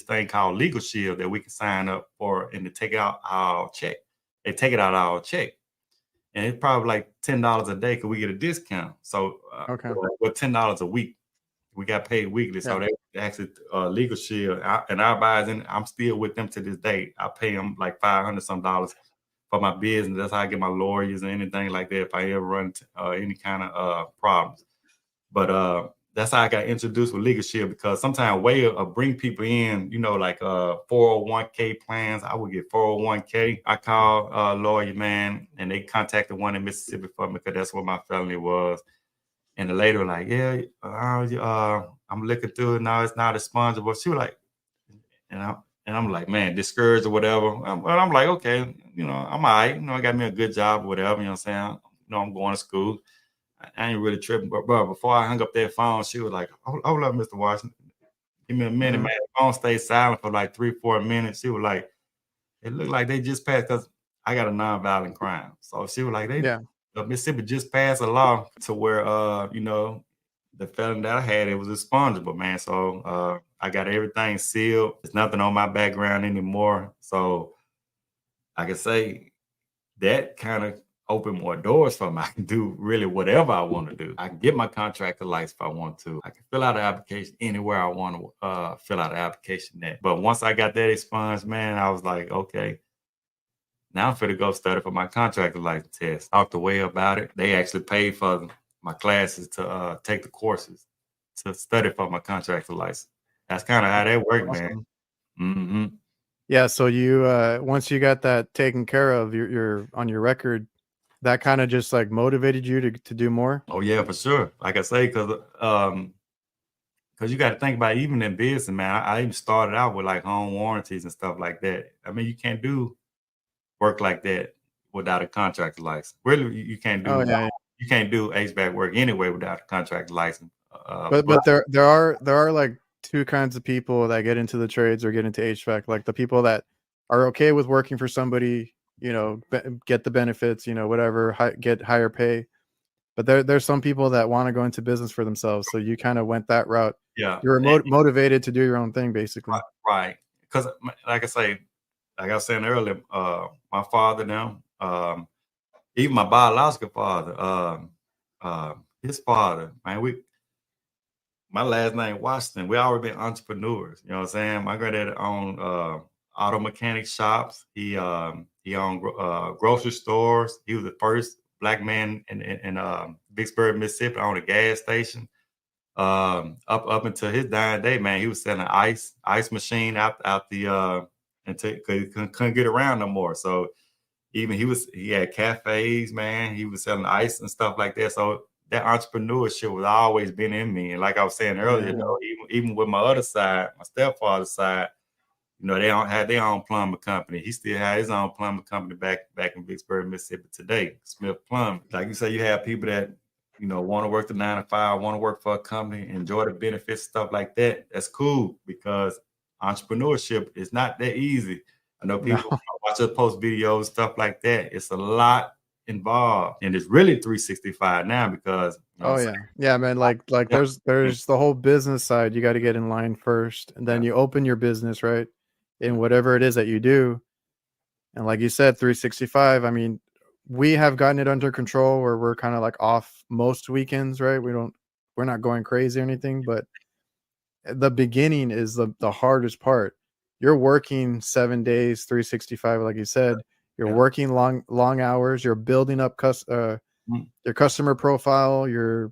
thing called Legal Shield that we can sign up for and to take out our check. They take it out of our check. And it's probably like $10 a day because we get a discount. So Okay. well, $10 a week. We got paid weekly. So Yeah. they actually Legal Shield. And our buyers, and I'm still with them to this day. I pay them like $500 some for my business. That's how I get my lawyers and anything like that if I ever run any kind of problems. But that's how I got introduced with Legal Shield, because sometimes way bring people in, you know, like 401k plans. I would get 401k. I call a lawyer, man, and they contacted one in Mississippi for me because that's what my felony was. And the lady was like, yeah, I'm looking through it now. It's not responsible. She was like, and I'm like, man, discouraged or whatever. But I'm like, okay, you know, I'm all right. You know, I got me a good job or whatever. You know what I'm saying? You know, I'm going to school. I ain't really tripping. But bro, before I hung up that phone, she was like, hold up, Mr. Washington. Give me a minute, man. The phone stayed silent for like 3-4 minutes. She was like, it looked like they just passed, because I got a nonviolent crime. So she was like, Yeah. Mississippi just passed a law to where you know, the felon that I had, it was expungable, man. So I got everything sealed. There's nothing on my background anymore. So I can say that kind of opened more doors for me. I can do really whatever I want to do. I can get my contractor license if I want to. I can fill out an application anywhere I want to fill out an application at. But once I got that expunged, man, I was like, okay, now I'm finna go study for my contractor license test. Talked to Way about it. They actually paid for my classes to take the courses to study for my contractor license. That's kind of how that worked, man. Awesome. Mm-hmm. Yeah. So you once you got that taken care of, you're on your record, that kind of just like motivated you to do more. Oh yeah, for sure. Like I say, because you got to think about, even in business, man. I even started out with like home warranties and stuff like that. I mean, you can't do work like that without a contractor license. Really, you can't do Oh yeah. you can't do HVAC work anyway without a contractor license. But there are like two kinds of people that get into the trades or get into HVAC. Like the people that are okay with working for somebody, get the benefits, whatever, get higher pay. But there's some people that want to go into business for themselves. So you kind of went that route. Yeah, You were motivated to do your own thing, basically. right. Because like I say, like I was saying earlier, my father now, even my biological father, his father, man, my last name Washington. We already been entrepreneurs. You know what I'm saying? My granddad owned auto mechanic shops. He owned grocery stores. He was the first black man in Vicksburg, Mississippi, on a gas station. Up until his dying day, man, he was selling ice machine out the until he couldn't get around no more. So even he had cafes, man. He was selling ice and stuff like that. So that entrepreneurship was always been in me. And like I was saying earlier, though, even with my other side, my stepfather's side, they don't have their own plumbing company. He still had his own plumbing company back in Vicksburg, Mississippi today, Smith Plumbing. Like you say, you have people that, want to work the 9 to 5, want to work for a company, enjoy the benefits, stuff like that. That's cool because entrepreneurship is not that easy. I know people watch us post videos, stuff like that. It's a lot involved, and it's really 365 now because yeah, man, like there's the whole business side. You got to get in line first, and then you open your business, right, in whatever it is that you do. And like you said, 365, I mean, we have gotten it under control where we're kind of like off most weekends, right? We're not going crazy or anything, but the beginning is the hardest part. You're working 7 days, 365, like you said. You're working long hours. You're building up your customer profile. Your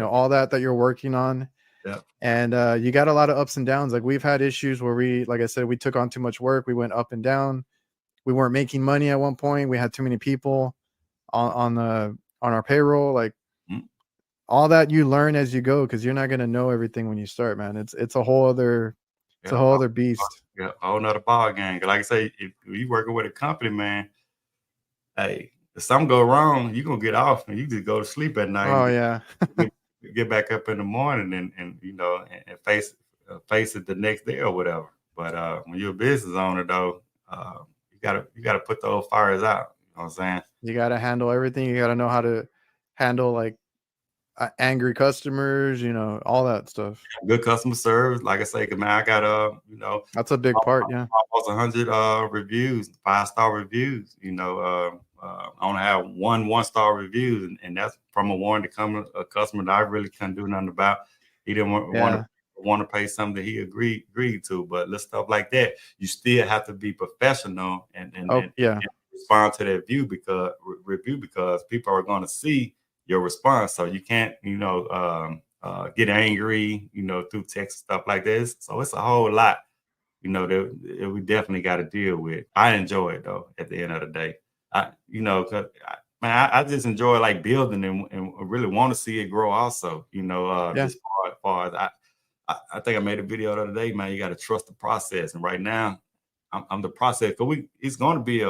all that you're working on. Yeah. And you got a lot of ups and downs. Like we've had issues where like I said, we took on too much work. We went up and down. We weren't making money at one point. We had too many people on our payroll. Like all that you learn as you go, because you're not going to know everything when you start, man. It's a whole other beast. Yeah, a whole nother ball game. Like I say, if you working with a company, man, hey, if something go wrong, you're gonna get off and you just go to sleep at night. Oh yeah. Get back up in the morning and face it the next day or whatever. But when you're a business owner though, you gotta put those fires out. You know what I'm saying? You gotta handle everything. You gotta know how to handle like angry customers, all that stuff. Good customer service. Like I say, man, I got that's a big part. Yeah, almost 100 reviews, 5-star reviews. I only have one-star reviews, and that's from a customer that I really couldn't do nothing about. He didn't want to pay something that he agreed to, but little stuff like that, you still have to be professional and respond to that review because people are going to see your response. So you can't, get angry, through text, stuff like this. So it's a whole lot, that we definitely got to deal with. I enjoy it though. At the end of the day, I just enjoy like building and really want to see it grow. Also, as far as I think I made a video the other day, man. You got to trust the process, and right now, I'm the process because it's going to be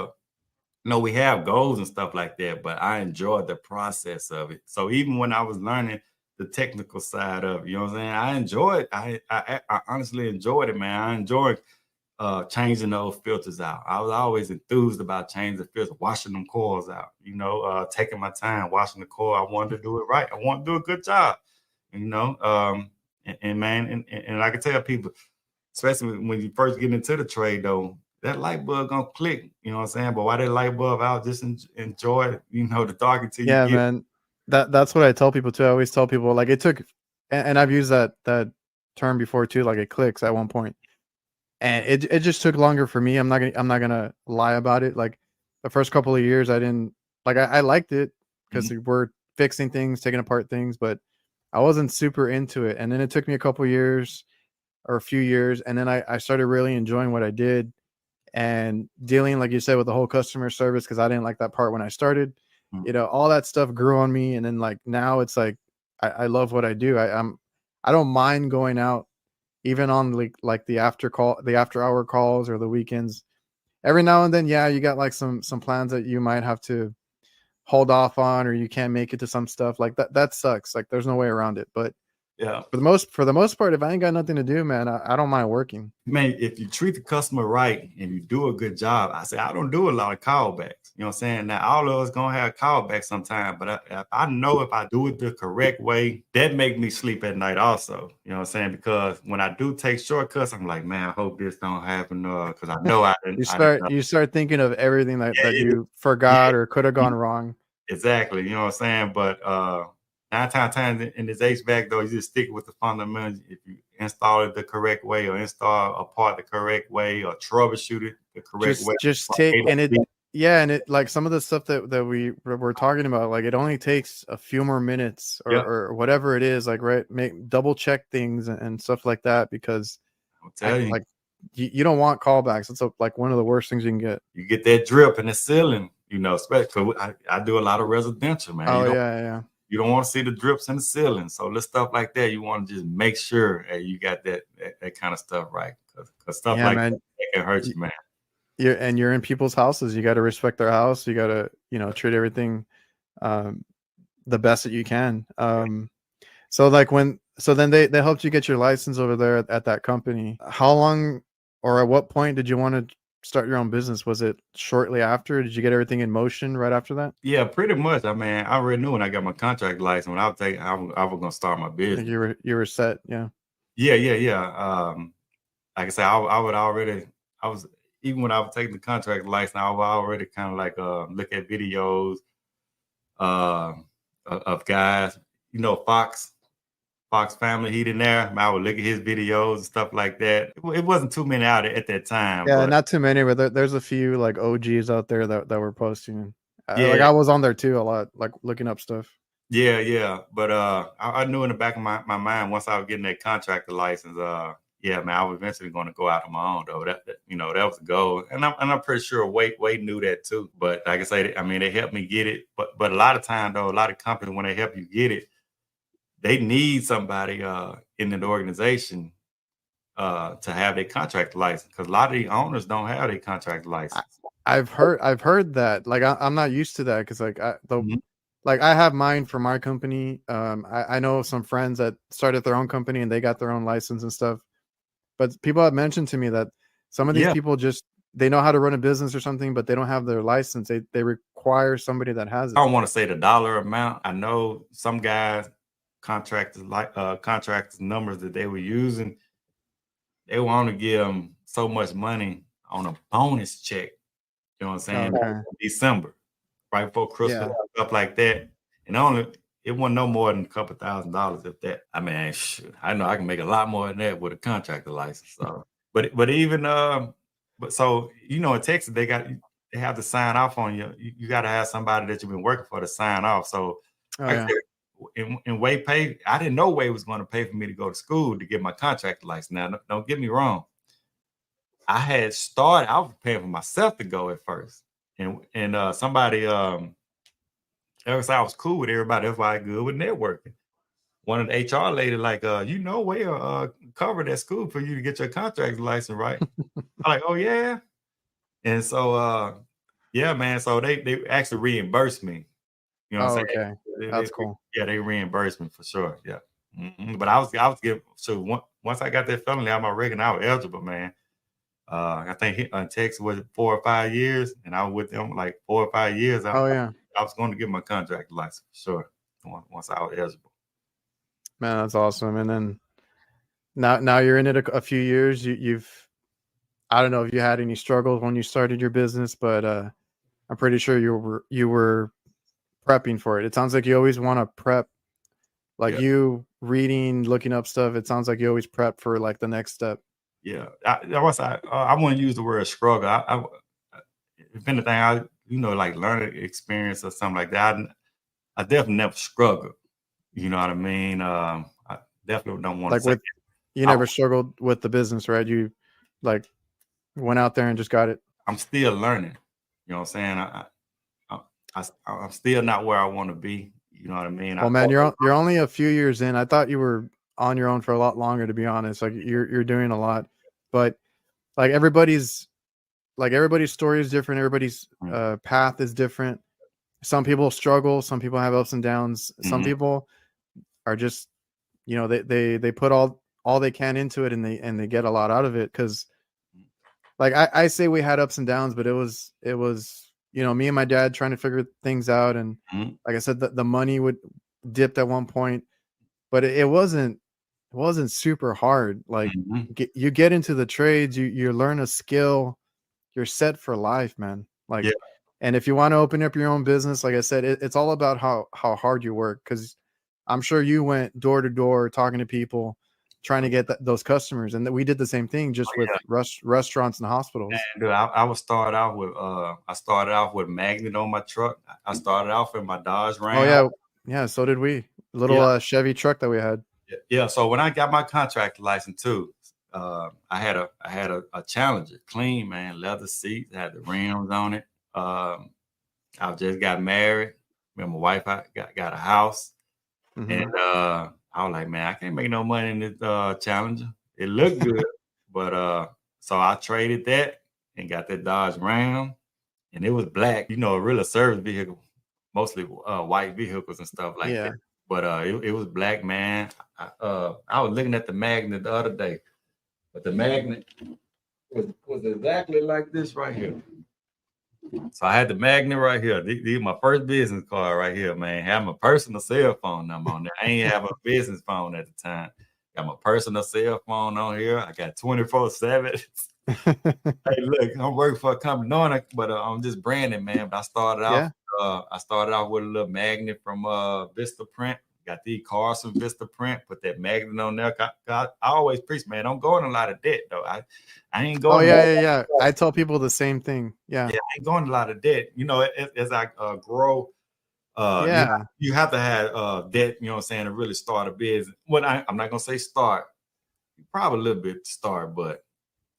we have goals and stuff like that, but I enjoyed the process of it. So even when I was learning the technical side of it, you know what I'm saying? I enjoyed it. I honestly enjoyed it, man. I enjoyed changing those filters out. I was always enthused about changing the filters, washing them coils out, taking my time, washing the coil. I wanted to do it right. I want to do a good job, and man, and I can tell people, especially when you first get into the trade though, that light bulb gonna click, you know what I'm saying? But why that light bulb out, just enjoy, the dark until you get man. That's what I tell people too. I always tell people like it took, and I've used that term before too, like it clicks at one point. And it just took longer for me. I'm not gonna lie about it. Like the first couple of years, I didn't like. I liked it because we're fixing things, taking apart things, but I wasn't super into it. And then it took me a couple of years or a few years, and then I started really enjoying what I did and dealing, like you said, with the whole customer service because I didn't like that part when I started. All that stuff grew on me, and then like now it's like I love what I do. I don't mind going out even on like the after hour calls or the weekends. every now and then, yeah, you got like some plans that you might have to hold off on, or you can't make it to some stuff like that. That sucks. Like there's no way around it. But Yeah. for the most part, if I ain't got nothing to do, man, I don't mind working. Man, if you treat the customer right and you do a good job, I say I don't do a lot of callbacks. You know what I'm saying? Now, all of us gonna have callbacks sometime, but I know if I do it the correct way, that make me sleep at night also. You know what I'm saying? Because when I do take shortcuts, I'm like, man, I hope this don't happen. Because I know I didn't. You start thinking of everything that Yeah, you forgot or could have gone wrong. exactly. You know what I'm saying? But 9 times in this HVAC though, you just stick with the fundamentals. If you install it the correct way, or install a part the correct way, or troubleshoot it the correct way, just take and it. Yeah, and it like some of the stuff that we were talking about, like it only takes a few more minutes or whatever it is, like right, double check things and stuff like that, because I'll tell you, like you don't want callbacks. It's like one of the worst things you can get. You get that drip in the ceiling, you know, especially I do a lot of residential, man. Oh yeah. You don't want to see the drips in the ceiling. So little stuff like that, you want to just make sure you got that kind of stuff right, because stuff like that can hurt you, man. You're in people's houses. You got to respect their house. You got to, treat everything the best that you can. So then they helped you get your license over there at that company. How long or at what point did you want to start your own business? Was it shortly after? Did you get everything in motion right after that? Yeah, pretty much. I mean, I already knew when I got my contract license, when I was gonna start my business. You were set, yeah. Yeah. Like I said, I was even when I was taking the contract license, I was already kind of like look at videos of guys, Fox Family Heat in there. I would look at his videos and stuff like that. It wasn't too many out at that time. Yeah, not too many, but there's a few like OGs out there that were posting. Yeah. Like I was on there too a lot, like looking up stuff. Yeah. But I knew in the back of my mind, once I was getting that contractor license, yeah, man, I was eventually going to go out on my own though. That was the goal, and I'm pretty sure Wade knew that too. But like I say, I mean, they helped me get it. But a lot of time though, a lot of companies, when they help you get it, they need somebody in the organization to have their contract license, because a lot of the owners don't have their contract license. I've heard that. Like I'm not used to that, because like like I have mine for my company. I know some friends that started their own company and they got their own license and stuff. But people have mentioned to me that some of these people they know how to run a business or something, but they don't have their license. They require somebody that has it. I don't want to say the dollar amount. I know some guys, contractors numbers that they were using, they want to give them so much money on a bonus check. You know what I'm saying? Okay. December, right before Christmas, stuff like that. And it wasn't no more than a couple $1,000, if that. I mean, I know I can make a lot more than that with a contractor license. So, but even so in Texas they have to sign off on you. You got to have somebody that you've been working for to sign off. So, in Wade pay, I didn't know Wade was going to pay for me to go to school to get my contractor license. Now, don't get me wrong. I was paying for myself to go at first, and somebody ever since I was cool with everybody, that's why I good with networking. One of the HR lady like, Wade covered that school for you to get your contract license, right? I'm like, oh yeah. And so yeah, man. So they actually reimbursed me. You know what I'm saying? Okay. That's cool. Yeah, they reimbursed me for sure. Yeah. But I was getting, so once I got that felony out of my record, I was eligible, man. I think Texas was 4 or 5 years, and I was with them like 4 or 5 years. I was going to get my contract license for sure once I was eligible. Man, that's awesome. And then now you're in it a few years. You've I don't know if you had any struggles when you started your business, but I'm pretty sure you were prepping for it. It sounds like you always want to prep, like you reading, looking up stuff. It sounds like you always prep for like the next step. Yeah, I wouldn't use the word struggle. If anything, like learning experience or something like that. I definitely never struggled. You know what I mean? I definitely don't want to say you never struggled with the business, right? You like went out there and just got it. I'm still learning. You know what I'm saying? I'm still not where I want to be. You know what I mean? Well, man, you're only a few years in. I thought you were on your own for a lot longer, to be honest. Like you're doing a lot, but like everybody's like everybody's story is different. Everybody's path is different. Some people struggle. Some people have ups and downs. Some people are just, you know, they put all they can into it, and they get a lot out of it. Because like I say we had ups and downs, but it was you know, me and my dad trying to figure things out, and like I said, the money would dipped at one point, but it wasn't super hard. Like you get into the trades, you learn a skill, you're set for life, man. Like, Yeah. and if you want to open up your own business, like I said, it's all about how hard you work. Because I'm sure you went door to door talking to people, trying to get those customers, and we did the same thing just with restaurants and hospitals. And dude, I would start off with I started off with magnet on my truck. I started off in my Dodge Ram. Oh yeah, so did we. Little Chevy truck that we had. Yeah. So when I got my contractor license too, I had a Challenger, clean, man, leather seats, had the rims on it. I just got married. Me and my wife, I got a house, and I was like, man, I can't make no money in this Challenger. It looked good, but so I traded that and got that Dodge Ram, and it was black. You know, a real service vehicle, mostly white vehicles and stuff like that. But it was black, man. I was looking at the magnet the other day, but the magnet was exactly like this right here. So I had the magnet right here. These my first business card right here, man. Have my personal cell phone number on there. I ain't have a business phone at the time. Got my personal cell phone on here. I got 24/7. Hey, look, I'm working for a company, but I'm just branding, man. But I started off with a little magnet from Vista Print. Got these cars from Vista Print. Put that magnet on there. I always preach, man. Don't go in a lot of debt, though. I ain't going. Oh yeah. I tell people the same thing. Yeah, I ain't going a lot of debt. You know, as I grow, you have to have debt. You know what I'm saying, to really start a business. Well, I'm not gonna say start. Probably a little bit to start, but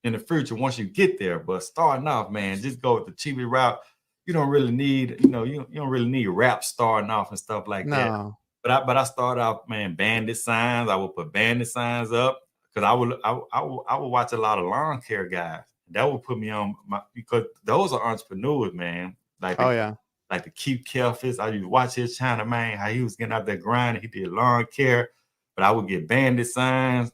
in the future, once you get there, but starting off, man, just go with the cheapest route. You don't really need, you don't really need rap starting off and stuff like that. But I started off, man, bandit signs. I would put bandit signs up because I would watch a lot of lawn care guys. That would put me on because those are entrepreneurs, man. Like the Keith Kelfis. I used to watch his channel, man, how he was getting out there grinding. He did lawn care, but I would get bandit signs.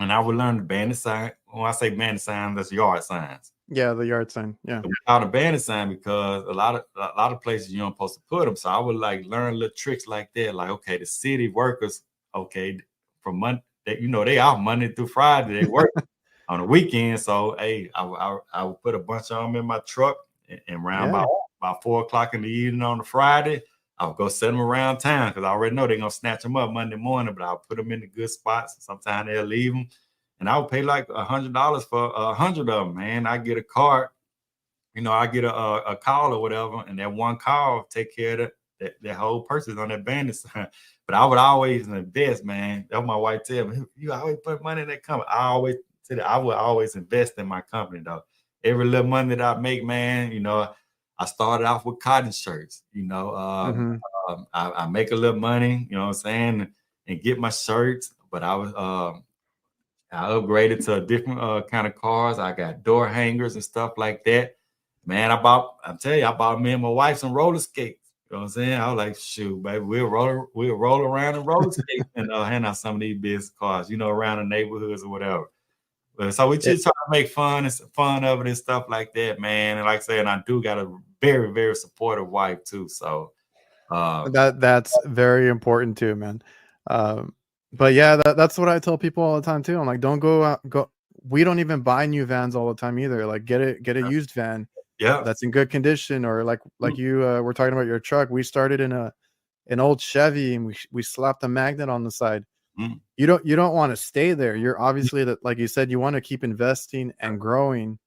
And I would learn the bandit sign. When I say bandit sign, that's yard signs. Yeah, the yard sign. Yeah. Without a bandit sign, because a lot of places you don't supposed to put them. So I would like learn little tricks like that. Like, okay, the city workers, okay, from Monday, they out Monday through Friday. They work on the weekend. So hey, I would put a bunch of them in my truck and round about 4:00 in the evening on a Friday. I'll go set them around town because I already know they're going to snatch them up Monday morning, but I'll put them in the good spots. Sometimes they'll leave them. And I'll pay like $100 for 100 of them, man. I get a card, I get a call or whatever, and that one call take care of that whole purchase on that bandit sign. But I would always invest, man. That's what my wife tell me. You always put money in that company. I always said I would always invest in my company, though. Every little money that I make, man, I started off with cotton shirts, I make a little money, you know what I'm saying, and get my shirts, but I upgraded to a different kind of cars. I got door hangers and stuff like that. Man, I bought me and my wife some roller skates. You know what I'm saying? I was like, shoot, baby, we'll roll around and roller skates and hand out some of these business cars, around the neighborhoods or whatever. So we just try to make fun of it and stuff like that, man. And like I said, I do got a very, very supportive wife too. So that's very important too, man. But yeah, that's what I tell people all the time too. I'm like, don't go out. We don't even buy new vans all the time either. Like, get a used van, that's in good condition, or like you were talking about your truck. We started in an old Chevy, and we slapped a magnet on the side. You don't want to stay there. You're obviously that, like you said, you want to keep investing and growing,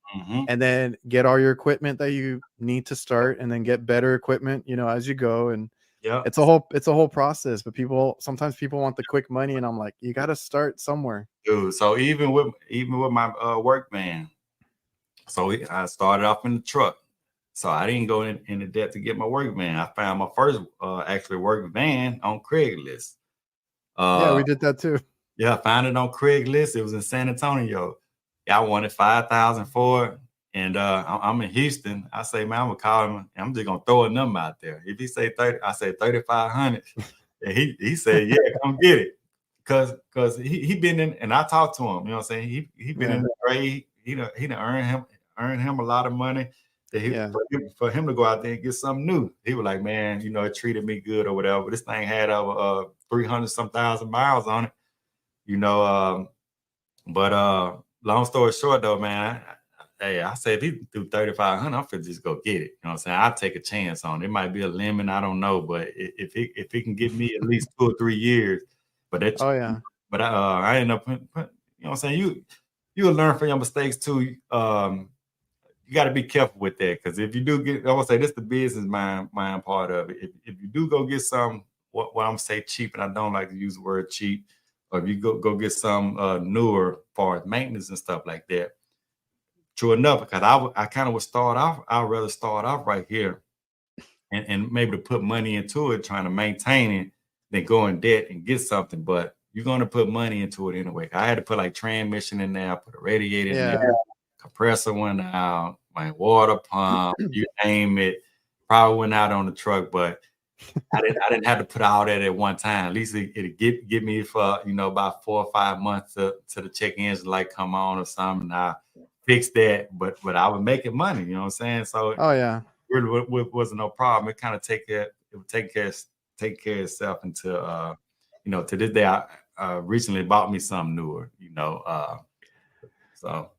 and then get all your equipment that you need to start, and then get better equipment, as you go. And it's a whole process. But sometimes people want the quick money, and I'm like, you got to start somewhere. Dude, so even with my work van, so I started off in the truck. So I didn't go into debt to get my work van. I found my first actually work van on Craigslist. Yeah, we did that too. Yeah, I found it on Craigslist. It was in San Antonio. I wanted $5,000 for it. And I'm in Houston. I say, man, I'm gonna call him. I'm just gonna throw a number out there. If he say 30, I say 3,500. And he said, yeah, come get it. Cause he been in, and I talked to him, you know what I'm saying? He been in the trade. He done earned him a lot of money that for him to go out there and get something new. He was like, man, you know, it treated me good or whatever. This thing had over 300 some thousand miles on it, you know. But long story short though, man, I said if he do 3,500, I'm finna just go get it. You know what I'm saying? I'll take a chance on it. It might be a lemon, I don't know, but if he can give me at least 2 or 3 years, but but I end up, you know what I'm saying? You'll learn from your mistakes too. You got to be careful with that, because if you do get, I want to say this, the business mind part of it. If you do go get some, what I'm gonna say cheap, and I don't like to use the word cheap, or if you go get some newer for maintenance and stuff like that. True enough, because I kind of would start off. I'd rather start off right here, and maybe to put money into it, trying to maintain it, than go in debt and get something. But you're gonna put money into it anyway. I had to put like transmission in there, put a radiator in there, compressor went out, my water pump, you name it, probably went out on the truck, but I didn't have to put all that at one time. At least it'd get me for, you know, about 4 or 5 months to the check engine light come on or something. And I fixed that, but I was making money, you know what I'm saying? So it really wasn't no problem. It kind of take care of itself until you know, to this day I recently bought me something newer, you know. So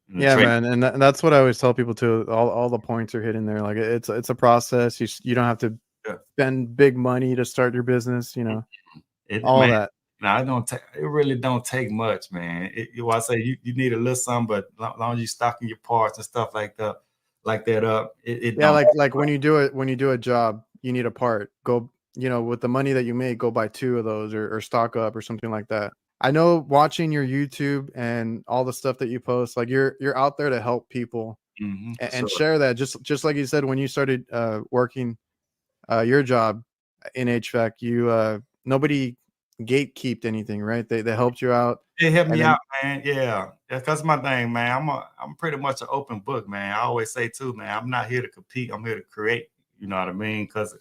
yeah, man, and that's what I always tell people too. All the points are hidden there. Like it's a process. You don't have to spend big money to start your business. You know, that. No, it really don't take much, man. I say you need a little something, but as long as you stocking your parts and stuff like that up, like when you do a job, you need a part. Go, you know, with the money that you make, go buy 2 of those or stock up or something like that. I know, watching your YouTube and all the stuff that you post, like you're out there to help people and share that. Just like you said, when you started working your job in HVAC, you nobody gatekeeped anything, right? They helped you out. It helped me out, man. Yeah, that's my thing, man. I'm pretty much an open book, man. I always say too, man, I'm not here to compete. I'm here to create. You know what I mean? Because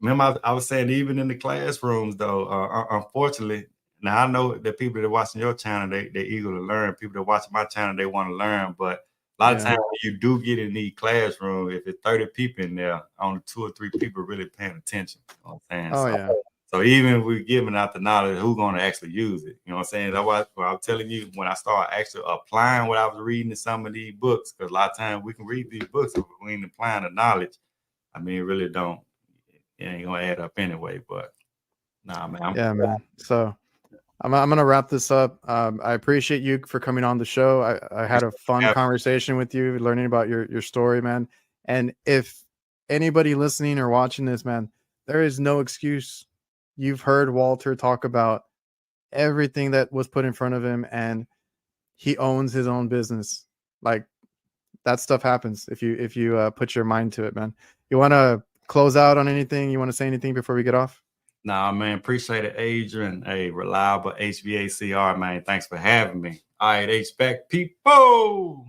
remember, I was saying, even in the classrooms, though, unfortunately. Now, I know that people that are watching your channel, they're eager to learn. People that watch my channel, they want to learn. But a lot of times when you do get in these classrooms, if it's 30 people in there, only 2 or 3 people really paying attention. You know what I'm saying? So even if we're giving out the knowledge, who's going to actually use it? You know what I'm saying? That's why I'm telling you, when I start actually applying what I was reading in some of these books, because a lot of times we can read these books, but we ain't applying the knowledge. I mean, it really don't. It ain't going to add up anyway. But nah, man. Man. So I'm going to wrap this up. I appreciate you for coming on the show. I had a fun conversation with you, learning about your story, man. And if anybody listening or watching this, man, there is no excuse. You've heard Walter talk about everything that was put in front of him, and he owns his own business. Like, that stuff happens if you put your mind to it, man. You want to close out on anything? You want to say anything before we get off? Nah, man, appreciate it, Adrian. A reliable HVACR, man. Thanks for having me. All right, HVAC people.